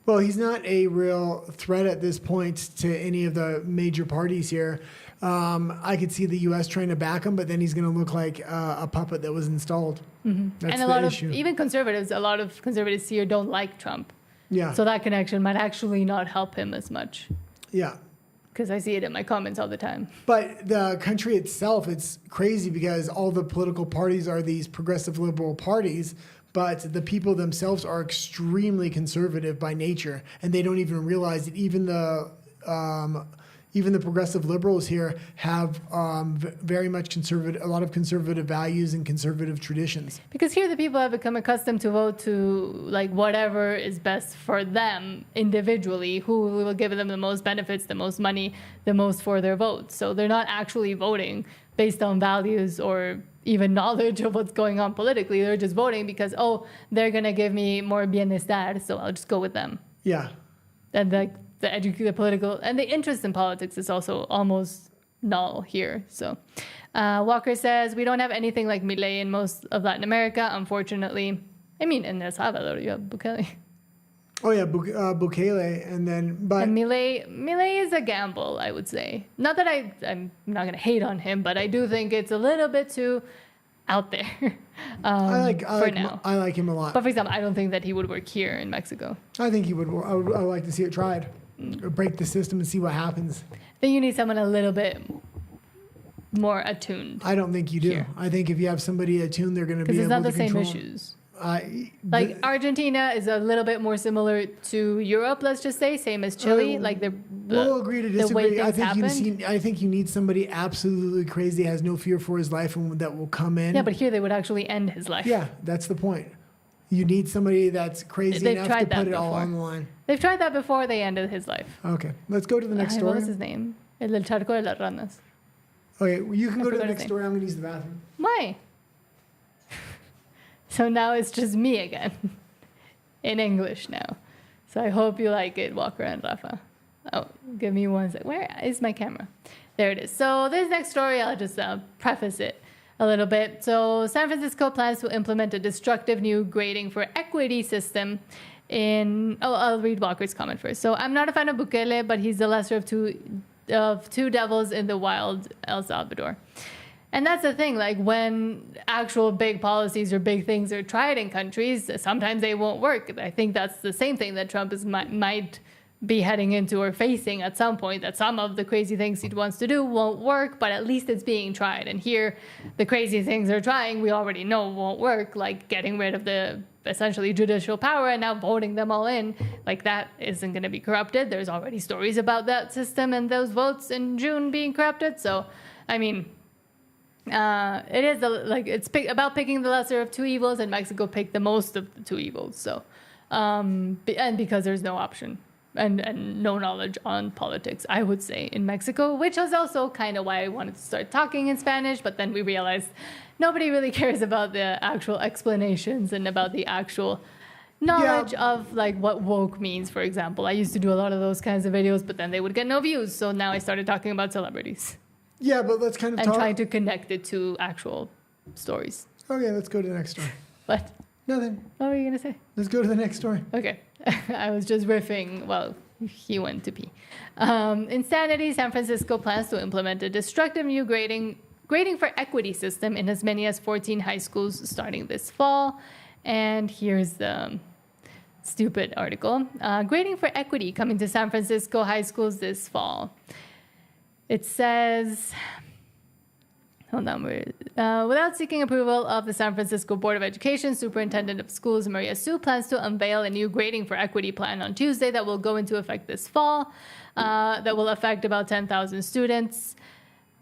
Well, he's not a real threat at this point to any of the major parties here. I could see the U.S. trying to back him, but then he's going to look like a puppet that was installed. That's And the issue. even conservatives, a lot of conservatives here don't like Trump Yeah. So that connection might actually not help him as much. Yeah. Because I see it in my comments all the time. But the country itself, it's crazy because all the political parties are these progressive liberal parties, but the people themselves are extremely conservative by nature, and they don't even realize that even the progressive liberals here have very much a lot of conservative values and conservative traditions. Because here the people have become accustomed to vote to like whatever is best for them individually, who will give them the most benefits, the most money, the most for their votes. So they're not actually voting based on values or even knowledge of what's going on politically. They're just voting because, they're going to give me more bienestar, so I'll just go with them. Yeah. And the political and the interest in politics is also almost null here. So Walker says, we don't have anything like Milei in most of Latin America, unfortunately. I mean, in El Salvador, you have Bukele. Oh, yeah, Bukele. And Milei is a gamble, I would say. Not that I'm not going to hate on him, but I do think it's a little bit too out there I like him a lot. But for example, I don't think that he would work here in Mexico. I think he would. I would like to see it tried. Or break the system and see what happens. Then you need someone a little bit more attuned. I don't think you do. Here. I think if you have somebody attuned, they're going to be able to Because it's not the same control. issues. Argentina is a little bit more similar to Europe, let's just say, same as Chile. We'll agree to disagree. I I think you need somebody absolutely crazy, has no fear for his life, and that will come in. Yeah, but here they would actually end his life. Yeah, that's the point. You need somebody that's crazy enough to put it all on the line. They've tried that before. They ended his life. Okay, let's go to the next story. What was his name? El del charco de las ranas. Okay, well, you can go to the forgot next his story. I'm going to use the bathroom. Why? So now it's just me again in English now. So I hope you like it, Walker and Rafa. Oh, give me one sec. Where is my camera? There it is. So this next story, I'll just preface it a little bit. So San Francisco plans to implement a destructive new grading for equity system I'll read Walker's comment first. So I'm not a fan of Bukele, but he's the lesser of two devils in the wild El Salvador. And that's the thing, like when actual big policies or big things are tried in countries, sometimes they won't work. I think that's the same thing that Trump might be heading into or facing at some point, that some of the crazy things he wants to do won't work, but at least it's being tried. And here, the crazy things they're trying, we already know won't work, like getting rid of the essentially judicial power and now voting them all in. Like that isn't going to be corrupted. There's already stories about that system and those votes in June being corrupted. So, I mean, it is about picking the lesser of two evils, and Mexico picked the most of the two evils. So, and because there's no option and no knowledge on politics, I would say, in Mexico, which was also kind of why I wanted to start talking in Spanish. But then we realized nobody really cares about the actual explanations and about the actual knowledge of like what woke means, for example. I used to do a lot of those kinds of videos, but then they would get no views. So now I started talking about celebrities. Yeah, but let's kind of and trying to connect it to actual stories. Okay, let's go to the next story. What? Nothing. What were you going to say? Let's go to the next story. Okay. I was just riffing. Well, he went to pee. Insanity, San Francisco plans to implement a destructive new grading for equity system in as many as 14 high schools starting this fall. And here's the stupid article. Grading for equity coming to San Francisco high schools this fall. It says, hold on, without seeking approval of the San Francisco Board of Education, Superintendent of Schools Maria Su plans to unveil a new grading for equity plan on Tuesday that will go into effect this fall, that will affect about 10,000 students.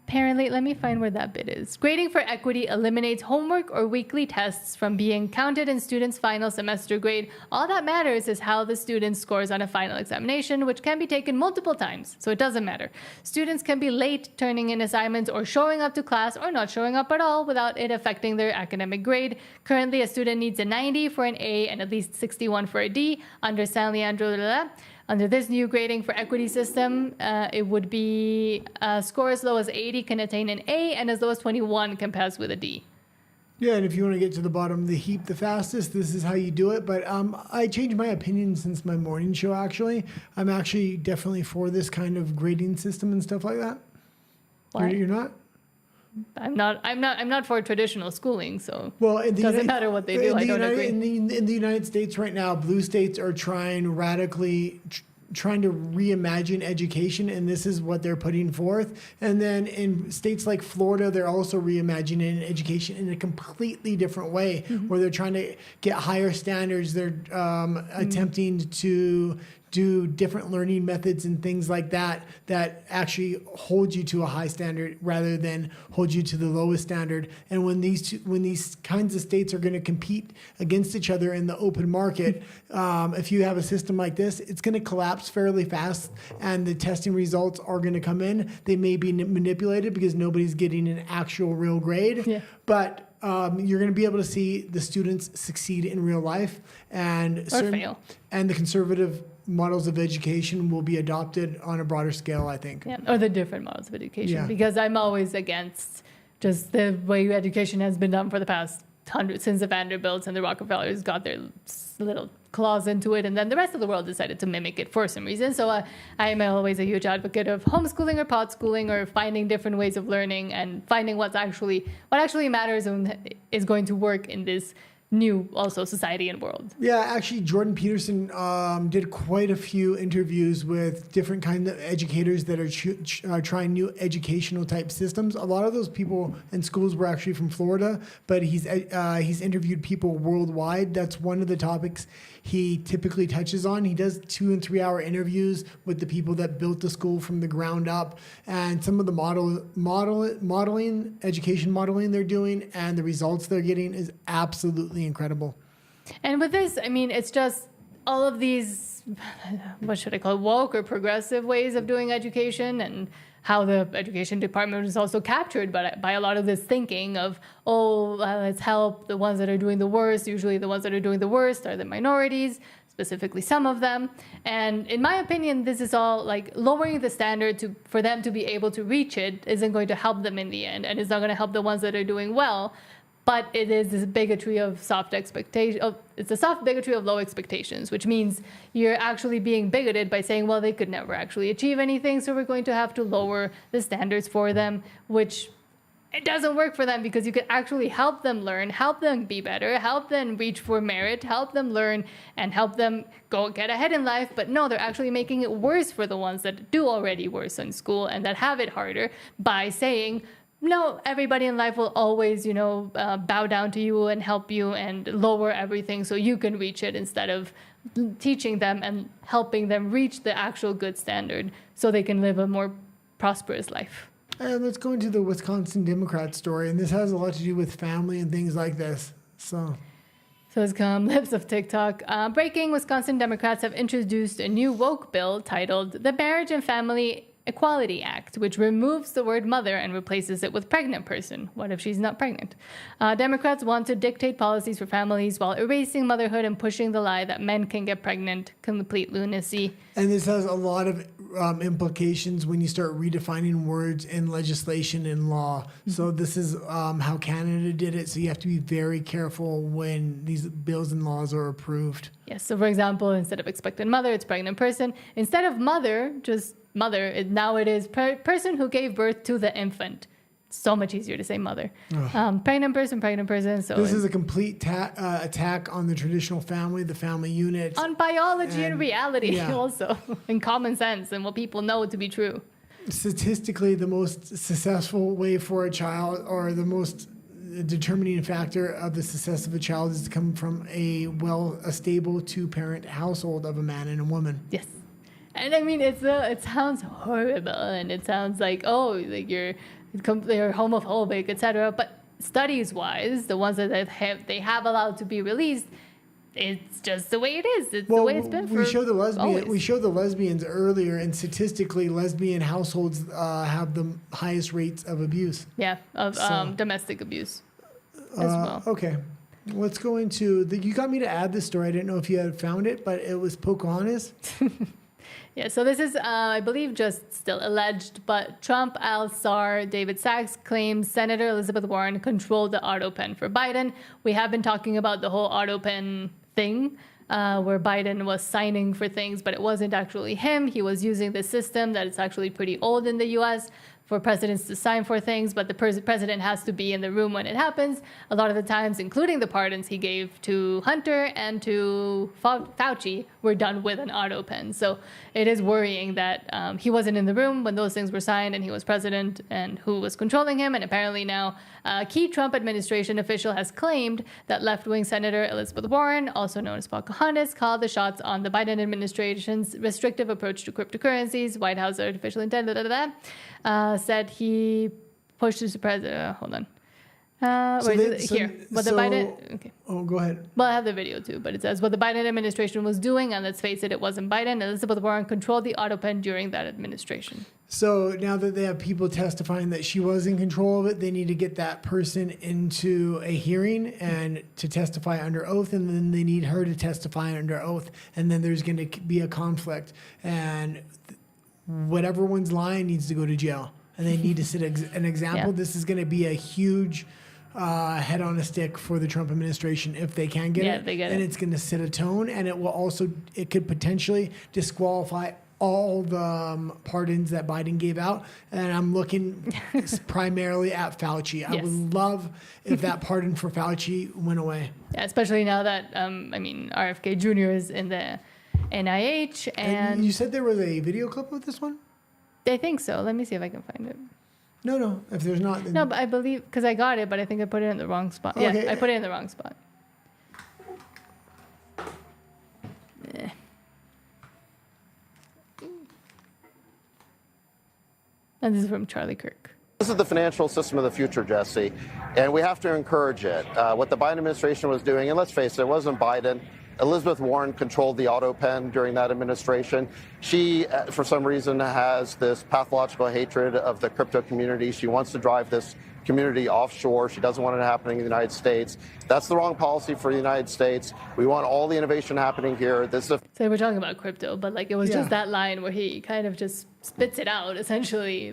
Apparently, let me find where that bit is. Grading for equity eliminates homework or weekly tests from being counted in students' final semester grade. All that matters is how the student scores on a final examination, which can be taken multiple times, so it doesn't matter. Students can be late turning in assignments or showing up to class or not showing up at all without it affecting their academic grade. Currently, a student needs a 90 for an A and at least 61 for a D. Under San Leandro, under this new grading for equity system, it would be a score as low as 80 can attain an A, and as low as 21 can pass with a D. Yeah, and if you want to get to the bottom of the heap the fastest, this is how you do it. But I changed my opinion since my morning show, actually. I'm actually definitely for this kind of grading system and stuff like that. Why? You're not? I'm not for traditional schooling, so Well, it doesn't matter what they do. I don't agree. In the United States right now, blue states are trying to reimagine education, and this is what they're putting forth. And then in states like Florida, they're also reimagining education in a completely different way, where they're trying to get higher standards. They're attempting to do different learning methods and things like that actually hold you to a high standard rather than hold you to the lowest standard. And when these kinds of states are going to compete against each other in the open market, if you have a system like this, it's going to collapse fairly fast, and the testing results are going to come in. They may be manipulated because nobody's getting an actual real grade, but you're going to be able to see the students succeed in real life, and fail. And the conservative models of education will be adopted on a broader scale, I think. Yeah, or the different models of education, because I'm always against just the way education has been done for the past 100 since the Vanderbilts and the Rockefellers got their little claws into it, and then the rest of the world decided to mimic it for some reason. So I am always a huge advocate of homeschooling or pod schooling, or finding different ways of learning and finding what actually matters and is going to work in this new also society and world. Yeah, actually, Jordan Peterson did quite a few interviews with different kind of educators that are trying new educational type systems. A lot of those people and schools were actually from Florida, but he's interviewed people worldwide. That's one of the topics he typically touches on. He does 2 and 3 hour interviews with the people that built the school from the ground up, and some of the education modeling they're doing and the results they're getting is absolutely incredible. And with this, I mean, it's just all of these, what should I call it, woke or progressive ways of doing education, and how the education department is also captured by a lot of this thinking of, let's help the ones that are doing the worst. Usually the ones that are doing the worst are the minorities, specifically some of them. And in my opinion, this is all like lowering the standard for them to be able to reach it isn't going to help them in the end, and it's not going to help the ones that are doing well. But it is this bigotry of soft expectation. It's a soft bigotry of low expectations, which means you're actually being bigoted by saying, well, they could never actually achieve anything, so we're going to have to lower the standards for them, which it doesn't work for them, because you could actually help them learn, help them be better, help them reach for merit, help them learn, and help them go get ahead in life. But no, they're actually making it worse for the ones that do already worse in school and that have it harder by saying, no, everybody in life will always, bow down to you and help you and lower everything so you can reach it, instead of teaching them and helping them reach the actual good standard so they can live a more prosperous life. And let's go into the Wisconsin Democrat story, and this has a lot to do with family and things like this. So it's come lips of TikTok. Breaking: Wisconsin Democrats have introduced a new woke bill titled the Marriage and Family Equality Act, which removes the word mother and replaces it with pregnant person. What if she's not pregnant? Democrats want to dictate policies for families while erasing motherhood and pushing the lie that men can get pregnant. Complete lunacy. And this has a lot of implications when you start redefining words in legislation and law. Mm-hmm. So this is how Canada did it. So you have to be very careful when these bills and laws are approved. Yes. So for example, instead of expected mother, it's pregnant person. Instead of mother, just mother, now it is person who gave birth to the infant. It's so much easier to say mother. Pregnant person. So this is a complete attack on the traditional family, the family unit. On biology and reality also, and common sense and what people know to be true. Statistically, the most successful way for a child, or the most determining factor of the success of a child, is to come from a stable 2-parent household of a man and a woman. Yes. And I mean, it sounds horrible, and it sounds like, you're homophobic, etc. But studies-wise, the ones that they have allowed to be released, it's just the way it is. It's the way it's been for always. We showed the lesbians earlier, and statistically, lesbian households have the highest rates of abuse. Yeah, of domestic abuse as well. Okay. Let's go into you got me to add this story. I didn't know if you had found it, but it was Pocahontas. Yeah, so this is, I believe, just still alleged, but Trump Al-Sar David Sachs claims Senator Elizabeth Warren controlled the auto pen for Biden. We have been talking about the whole auto pen thing, where Biden was signing for things, but it wasn't actually him. He was using the system that is actually pretty old in the U.S., for presidents to sign for things, but the president has to be in the room when it happens. A lot of the times, including the pardons he gave to Hunter and to Fauci, were done with an auto pen. So it is worrying that he wasn't in the room when those things were signed and he was president, and who was controlling him. And apparently now a key Trump administration official has claimed that left-wing Senator Elizabeth Warren, also known as Pocahontas, called the shots on the Biden administration's restrictive approach to cryptocurrencies, White House artificial intelligence, said he pushed his president. Hold on. Biden. Okay. Oh, go ahead. Well, I have the video too, but it says what the Biden administration was doing, and let's face it wasn't Biden. Elizabeth Warren controlled the auto pen during that administration. So now that they have people testifying that she was in control of it, they need to get that person into a hearing and to testify under oath, and then they need her to testify under oath, and then there's going to be a conflict, and whatever one's lying needs to go to jail, and they need to set an example. Yeah. This is going to be a huge head on a stick for the Trump administration if they can get it. They get and it. It's going to set a tone, and it could potentially disqualify all the pardons that Biden gave out. And I'm looking primarily at Fauci. Yes. I would love if that pardon for Fauci went away. Yeah, especially now that, RFK Jr. is in the NIH. And you said there was a video clip of this one? I think so. Let me see if I can find it. No. If there's not... Then... No, but I believe... Because I got it, but I think I put it in the wrong spot. Okay. Yeah, I put it in the wrong spot. And this is from Charlie Kirk. This is the financial system of the future, Jesse, and we have to encourage it. What the Biden administration was doing, and let's face it, it wasn't Biden. Elizabeth Warren controlled the auto pen during that administration. She, for some reason, has this pathological hatred of the crypto community. She wants to drive this community offshore. She doesn't want it happening in the United States. That's the wrong policy for the United States. We want all the innovation happening here. So we're talking about crypto, but it was just that line where he kind of just spits it out, essentially.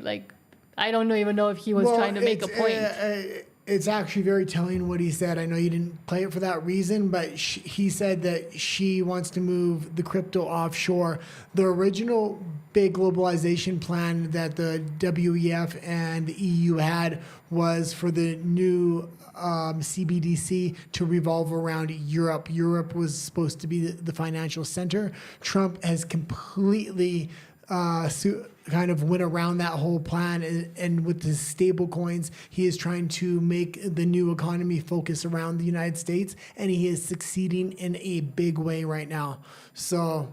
I don't even know if he was trying to make a point. It's actually very telling what he said. I know you didn't play it for that reason, but he said that she wants to move the crypto offshore. The original big globalization plan that the WEF and the EU had was for the new CBDC to revolve around Europe. Europe was supposed to be the financial center. Trump has completely kind of went around that whole plan, and with his stable coins, he is trying to make the new economy focus around the United States, and he is succeeding in a big way right now. So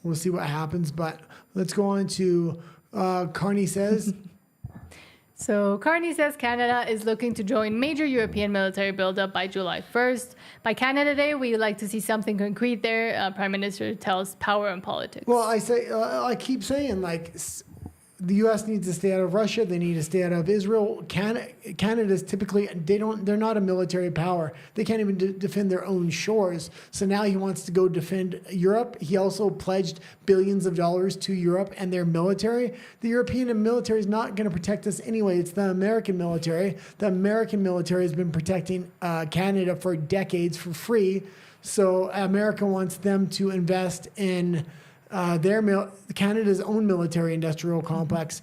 we'll see what happens, but let's go on to Carney Says. So Carney says Canada is looking to join major European military buildup by July 1st. By Canada Day, we like to see something concrete there. Prime Minister tells Power and Politics. Well, I keep saying, the U.S. needs to stay out of Russia. They need to stay out of Israel. Canada's typically, they're not a military power. They can't even defend their own shores. So now he wants to go defend Europe. He also pledged billions of dollars to Europe and their military. The European military is not going to protect us anyway. It's the American military. The American military has been protecting Canada for decades for free. So America wants them to invest in Canada's own military industrial complex.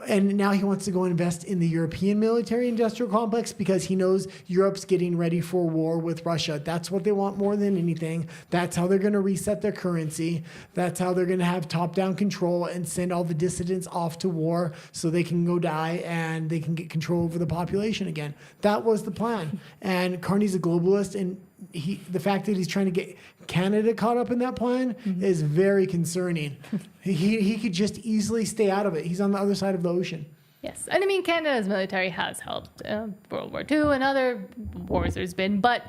And now he wants to go invest in the European military industrial complex because he knows Europe's getting ready for war with Russia. That's what they want more than anything. That's how they're going to reset their currency. That's how they're going to have top-down control and send all the dissidents off to war so they can go die and they can get control over the population again. That was the plan. And Carney's a globalist, and the fact that he's trying to get Canada caught up in that plan is very concerning. He could just easily stay out of it. He's on the other side of the ocean. Yes. And Canada's military has helped World War II and other wars there's been. But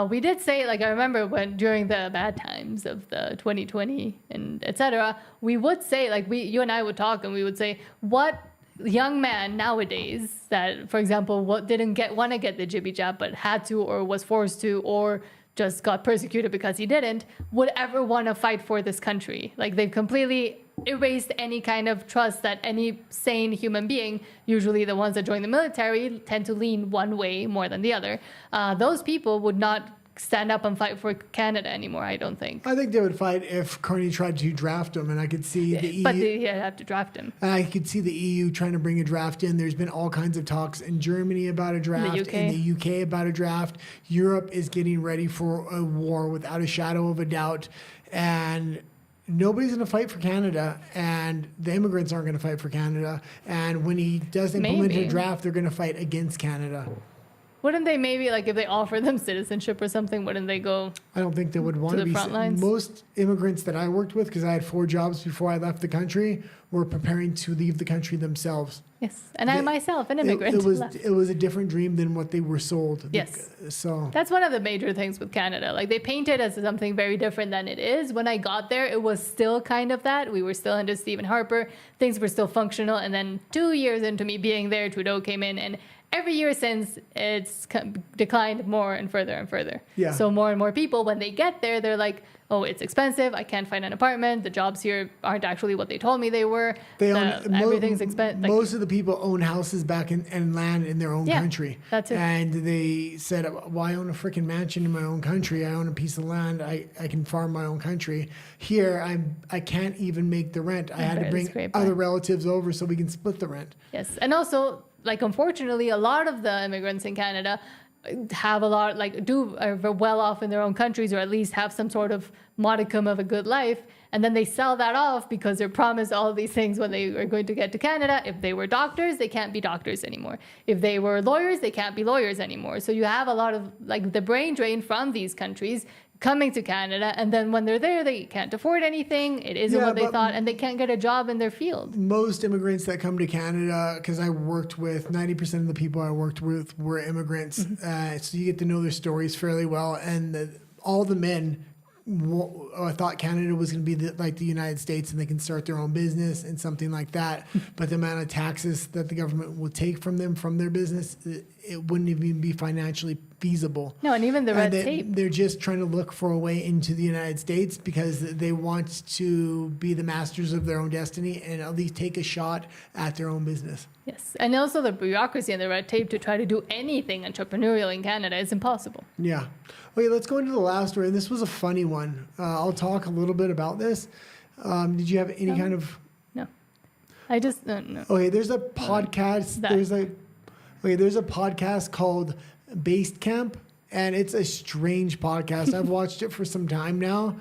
we did say, I remember when during the bad times of the 2020 and et cetera, we would say, you and I would talk and we would say, what young man nowadays that, for example, didn't want to get the jibby jab but had to or was forced to or just got persecuted because he didn't, would ever want to fight for this country. They've completely erased any kind of trust that any sane human being, usually the ones that join the military, tend to lean one way more than the other. Those people would not stand up and fight for Canada anymore, I don't think. I think they would fight if Carney tried to draft him, and I could see the EU. But they'd have to draft him. I could see the EU trying to bring a draft in. There's been all kinds of talks in Germany about a draft, in the UK about a draft. Europe is getting ready for a war without a shadow of a doubt, and nobody's going to fight for Canada, and the immigrants aren't going to fight for Canada. And when he does implement a draft, they're going to fight against Canada. Wouldn't they maybe, like, if they offer them citizenship or something, wouldn't they go? I don't think they would want to be. Front lines? Most immigrants that I worked with, because I had 4 jobs before I left the country, were preparing to leave the country themselves. Yes, and I myself, an immigrant. It was a different dream than what they were sold. Yes. So that's one of the major things with Canada. Like, they paint it as something very different than it is. When I got there, it was still kind of that. We were still under Stephen Harper. Things were still functional. And then 2 years into me being there, Trudeau came in, and every year since, it's declined more and further and further. Yeah. So more and more people, when they get there, they're like, oh, it's expensive. I can't find an apartment. The jobs here aren't actually what they told me they were. Everything's expensive. Most of the people own houses back and land in their own country. That's it. And they said, well, I own a freaking mansion in my own country. I own a piece of land. I can farm my own country. Here, I can't even make the rent. I had to bring other relatives over so we can split the rent. Yes. And also, like, unfortunately, a lot of the immigrants in Canada have a lot, like, are well off in their own countries, or at least have some sort of modicum of a good life, and then they sell that off because they're promised all these things when they are going to get to Canada. If they were doctors, they can't be doctors anymore. If they were lawyers, they can't be lawyers anymore. So you have a lot of, like, the brain drain from these countries coming to Canada, and then when they're there, they can't afford anything. It isn't what they thought, and they can't get a job in their field. Most immigrants that come to Canada, because I worked with 90% of the people I worked with were immigrants, so you get to know their stories fairly well. And all the men thought Canada was going to be like the United States, and they can start their own business and something like that. But the amount of taxes that the government will take from them from their business, it wouldn't even be financially feasible. No, and even the red tape. They're just trying to look for a way into the United States because they want to be the masters of their own destiny and at least take a shot at their own business. Yes, and also the bureaucracy and the red tape to try to do anything entrepreneurial in Canada is impossible. Yeah. Okay, let's go into the last story. And this was a funny one. I'll talk a little bit about this. Did you have any kind of... No. I just... no. Okay, there's a podcast. There's a podcast called Based Camp, and it's a strange podcast. I've watched it for some time now.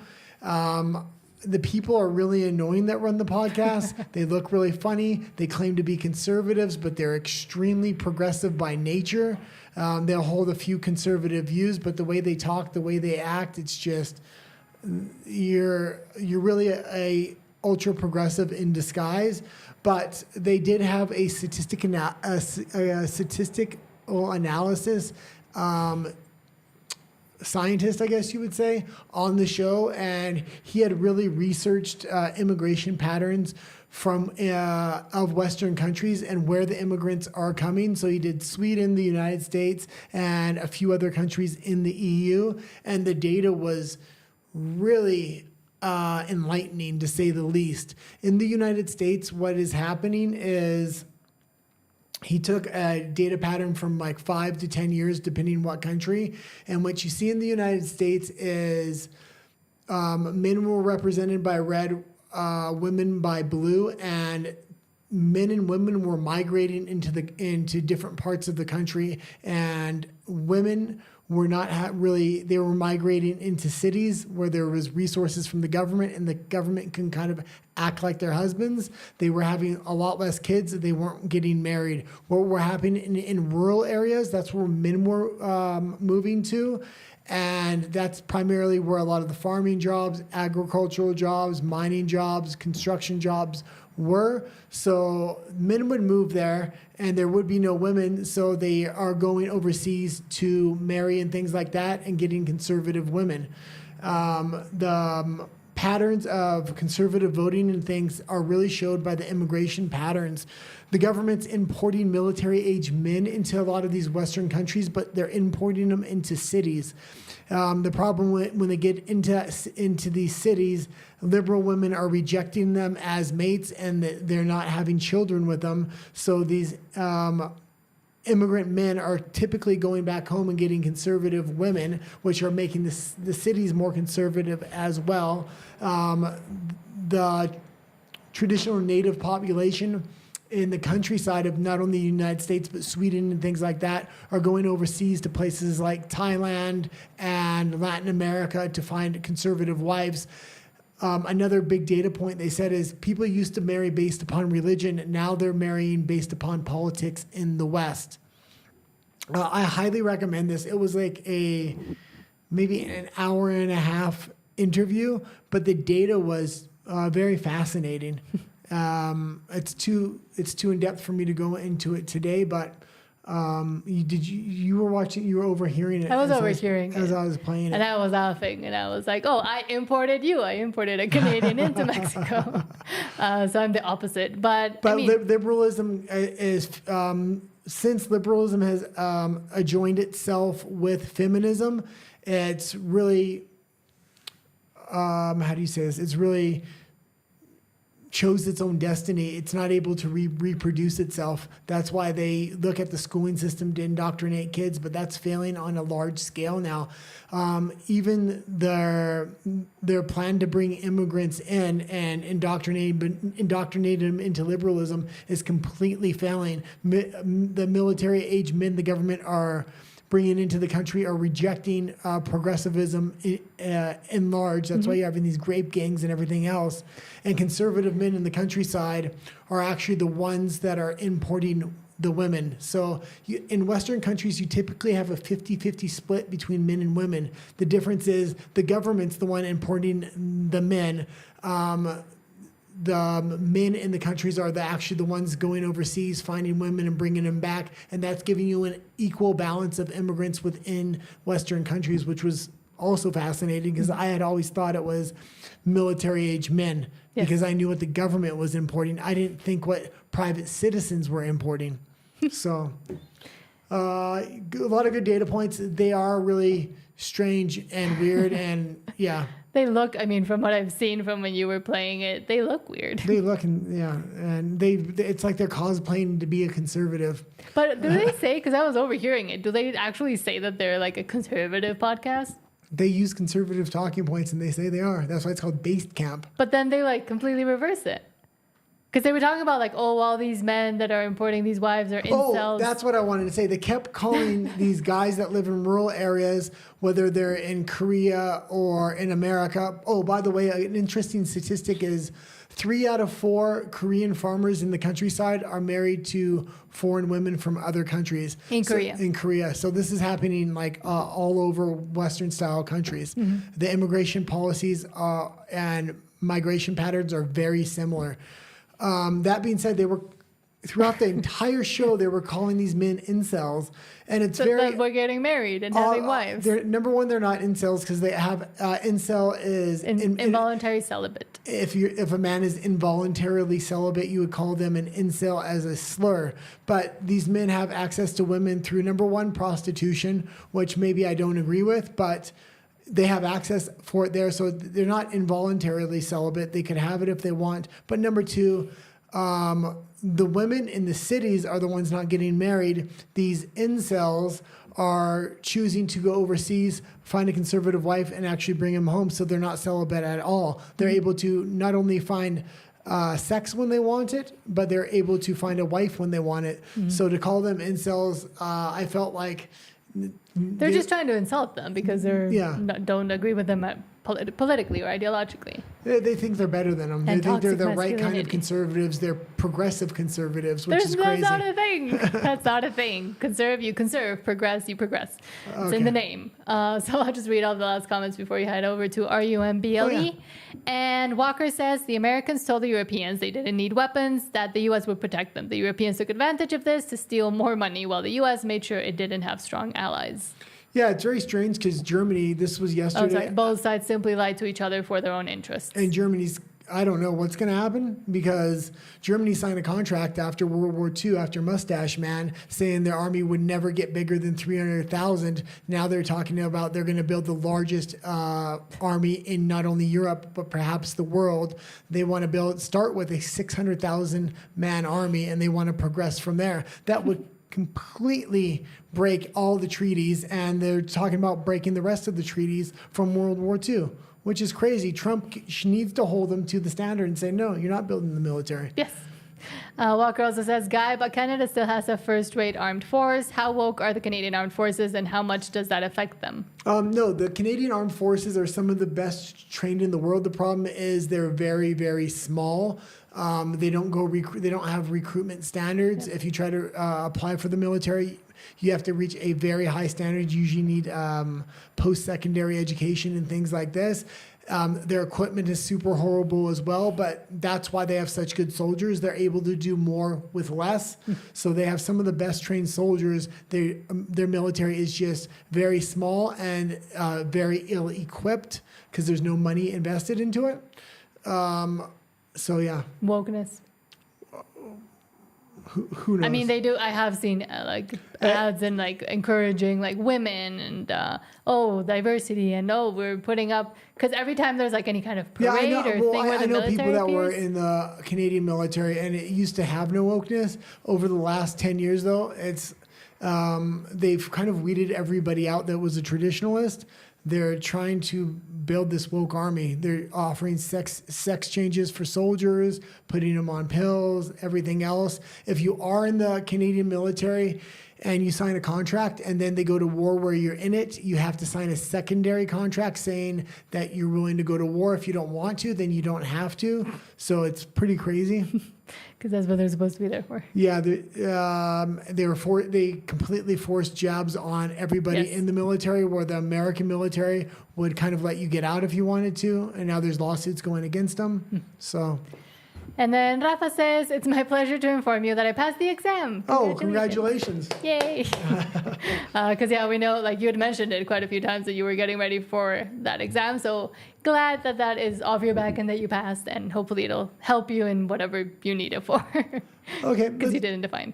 The people are really annoying that run the podcast. They look really funny. They claim to be conservatives, but they're extremely progressive by nature. They'll hold a few conservative views, but the way they talk, the way they act, it's just you're really a ultra progressive in disguise. But they did have a statistical analysis scientist, I guess you would say, on the show, and he had really researched immigration patterns from of Western countries and where the immigrants are coming. So he did Sweden, the United States, and a few other countries in the EU, and the data was really enlightening, to say the least. In the United States, what is happening is he took a data pattern from like 5 to 10 years, depending what country. And what you see in the United States is men were represented by red, women by blue, and men and women were migrating into different parts of the country, and women were not they were migrating into cities where there was resources from the government, and the government can kind of act like their husbands. They were having a lot less kids. They weren't getting married. What were happening in rural areas, that's where men were moving to. And that's primarily where a lot of the farming jobs, agricultural jobs, mining jobs, construction jobs were. So men would move there, and there would be no women. So they are going overseas to marry and things like that, and getting conservative women. The patterns of conservative voting and things are really showed by the immigration patterns. The government's importing military-age men into a lot of these Western countries, but they're importing them into cities. The problem when they get into these cities, liberal women are rejecting them as mates, and they're not having children with them. So these immigrant men are typically going back home and getting conservative women, which are making the cities more conservative as well. The traditional native population in the countryside of not only the United States, but Sweden and things like that are going overseas to places like Thailand and Latin America to find conservative wives. Another big data point they said is people used to marry based upon religion. Now they're marrying based upon politics in the West. I highly recommend this. It was like maybe an hour and a half interview, but the data was very fascinating. It's too in depth for me to go into it today, but you were overhearing it. I was overhearing it as I was playing it, and I was laughing, and I was like, "Oh, I imported a Canadian into Mexico." So I'm the opposite, but I mean, liberalism is since liberalism has adjoined itself with feminism, it's really how do you say this? It's really chose its own destiny. It's not able to reproduce itself. That's why they look at the schooling system to indoctrinate kids, but that's failing on a large scale now. Even their plan to bring immigrants in and indoctrinate them into liberalism is completely failing. The military age men the government are bringing into the country are rejecting progressivism in large. That's why you're having these grape gangs and everything else. And conservative men in the countryside are actually the ones that are importing the women. So in Western countries, you typically have a 50-50 split between men and women. The difference is the government's the one importing the men. The men in the countries are actually the ones going overseas, finding women and bringing them back. And that's giving you an equal balance of immigrants within Western countries, which was also fascinating because I had always thought it was military-age men because I knew what the government was importing. I didn't think what private citizens were importing. So a lot of good data points. They are really strange and weird and they look, I mean, from what I've seen from when you were playing it, they look weird. They look, and it's like they're cosplaying to be a conservative. But do they say, because I was overhearing it, do they actually say that they're like a conservative podcast? They use conservative talking points and they say they are. That's why it's called Based Camp. But then they like completely reverse it. Because they were talking about like, all these men that are importing these wives are incels. Oh, that's what I wanted to say. They kept calling these guys that live in rural areas, whether they're in Korea or in America. Oh, by the way, an interesting statistic is 3 out of 4 Korean farmers in the countryside are married to foreign women from other countries. In Korea. So this is happening like all over Western style countries. The immigration policies and migration patterns are very similar. That being said, they were throughout the entire show they were calling these men incels, and it's that we're getting married and having wives. Number one, they're not incels because they have incel is involuntary celibate. If a man is involuntarily celibate, you would call them an incel as a slur. But these men have access to women through number one, prostitution, which maybe I don't agree with, but they have access for it there, so they're not involuntarily celibate. They can have it if they want. But number two, the women in the cities are the ones not getting married. These incels are choosing to go overseas, find a conservative wife, and actually bring them home, so they're not celibate at all. They're able to not only find sex when they want it, but they're able to find a wife when they want it. So to call them incels, I felt like they're just trying to insult them because they don't agree with them politically or ideologically. They think they're better than them. And they think they're the right kind of masculinity. Conservatives. They're progressive conservatives, which is crazy. That's not a thing. That's not a thing. Conserve, you conserve. Progress, you progress. It's in the name. So I'll just read all the last comments before you head over to RUMBLE. Oh, yeah. And Walker says, the Americans told the Europeans they didn't need weapons, that the U.S. would protect them. The Europeans took advantage of this to steal more money, while the U.S. made sure it didn't have strong allies. Yeah, it's very strange because Germany, this was yesterday. Both sides simply lied to each other for their own interests. And Germany's, I don't know what's going to happen because Germany signed a contract after World War II, after Mustache Man, saying their army would never get bigger than 300,000. Now they're talking about they're going to build the largest army in not only Europe, but perhaps the world. They want to start with a 600,000 man army, and they want to progress from there. That would completely break all the treaties, and they're talking about breaking the rest of the treaties from World War II, which is crazy. Trump needs to hold them to the standard and say, no, you're not building the military. Yes. Walker also says, Guy, but Canada still has a first-rate armed force. How woke are the Canadian Armed Forces, and how much does that affect them? No, the Canadian Armed Forces are some of the best trained in the world. The problem is they're very, very small. They don't they don't have recruitment standards. If you try to apply for the military, you have to reach a very high standard. You usually need post-secondary education and things like this. Their equipment is super horrible as well, but that's why they have such good soldiers. They're able to do more with less. So they have some of the best trained soldiers. Their military is just very small and very ill-equipped because there's no money invested into it. So yeah. Wokeness. Who knows? I mean, they do. I have seen ads and encouraging women and diversity and we're putting up, because every time there's any kind of parade or thing where the military I know people that appears. were in the Canadian military, and it used to have no wokeness. Over the last 10 years, though, it's they've kind of weeded everybody out that was a traditionalist. They're trying to build this woke army. They're offering sex changes for soldiers, putting them on pills, everything else. If you are in the Canadian military and you sign a contract and then they go to war where you're in it, you have to sign a secondary contract saying that you're willing to go to war. If you don't want to, then you don't have to. So it's pretty crazy. Because that's what they're supposed to be there for. Yeah, they completely forced jabs on everybody in the military, where the American military would kind of let you get out if you wanted to, and now there's lawsuits going against them. So. And then Rafa says, it's my pleasure to inform you that I passed the exam. Congratulations. Yay. Because, we know, you had mentioned it quite a few times that you were getting ready for that exam. So glad that that is off your back and that you passed. And hopefully it'll help you in whatever you need it for. Okay. Because you didn't define.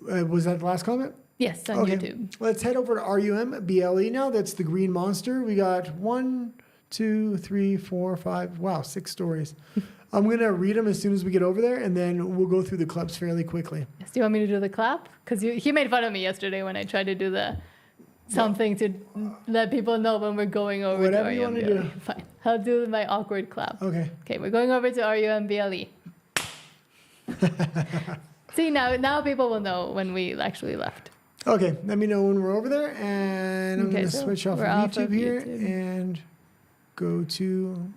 Was that the last comment? Yes, on YouTube. Let's head over to RUM BLE now. That's the Green Monster. We got 1, 2, 3, 4, 5. Wow, 6 stories. I'm going to read them as soon as we get over there, and then we'll go through the clubs fairly quickly. Yes, do you want me to do the clap? Because he made fun of me yesterday when I tried to do something to let people know when we're going over Whatever to you want to do. Fine. I'll do my awkward clap. Okay. Okay, we're going over to RUMBLE. See, now people will know when we actually left. Okay, let me know when we're over there, and I'm going to switch off of YouTube here and go to